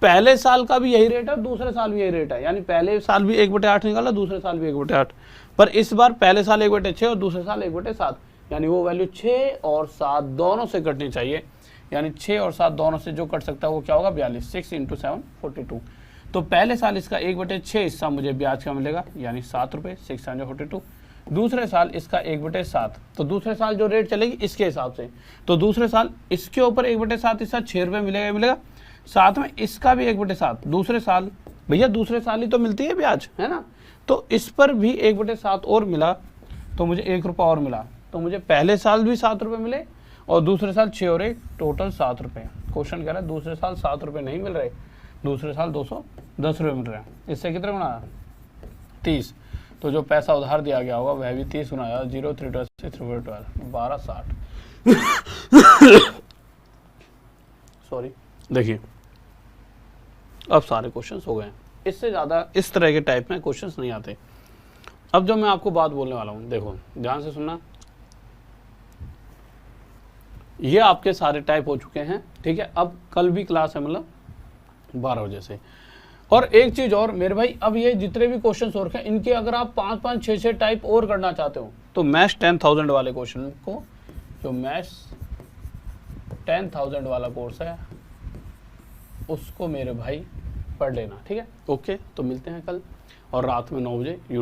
पहले साल का भी यही रेट है, दूसरे साल भी यही रेट है, यानी पहले साल भी 1/8 निकाला, दूसरे साल भी 1/8। पर इस बार पहले साल 1/6 और दूसरे साल 1/7, यानी वो वैल्यू 6 और 7 दोनों से कटनी चाहिए। यानी 6 और 7 दोनों से जो कट सकता है वो क्या होगा? 42। 6 × 7 42। तो पहले साल इसका 1/6 हिस्सा मुझे ब्याज का मिलेगा, यानी 7 रुपये। 6 × 7 42। दूसरे साल इसका 1/7, तो दूसरे साल जो रेट चलेगी इसके हिसाब से, तो दूसरे साल इसके ऊपर 1/7 हिस्सा 6 रुपये मिलेगा। साथ में इसका भी 1/7। दूसरे साल भैया दूसरे साल ही तो मिलती है ब्याज, है ना। तो इस पर भी 1/7 और मिला, तो मुझे 1 रुपया और मिला। तो मुझे पहले साल भी 7 रुपये मिले और दूसरे साल 6 और 1 टोटल 7 रुपये। क्वेश्चन कह रहा है दूसरे साल 7 रुपये नहीं मिल रहे, दूसरे साल 210 रुपये मिल रहे हैं। इससे कितने गुना? 30। तो जो पैसा उधार दिया गया होगा वह भी 30 गुना 0 3 12 6 3 12 1260 सॉरी। देखिए अब सारे क्वेश्चंस हो गए, इससे ज़्यादा इस तरह के टाइप में क्वेश्चंस नहीं आते। अब जो मैं आपको बात बोलने वाला हूँ, देखो ध्यान से सुनना, ये आपके सारे टाइप हो चुके हैं, ठीक है। अब कल भी क्लास है, मतलब 12 बजे से। और एक चीज़ और मेरे भाई, अब ये जितने भी क्वेश्चंस हो रखे हैं इनके अगर आप 5-5 6-6 टाइप और करना चाहते हो तो मैथ्स 10,000 वाले क्वेश्चन को, जो मैथ्स 10,000 वाला कोर्स है उसको मेरे भाई पढ़ लेना, ठीक है। ओके, तो मिलते हैं कल और रात में 9 बजे यूट्यूब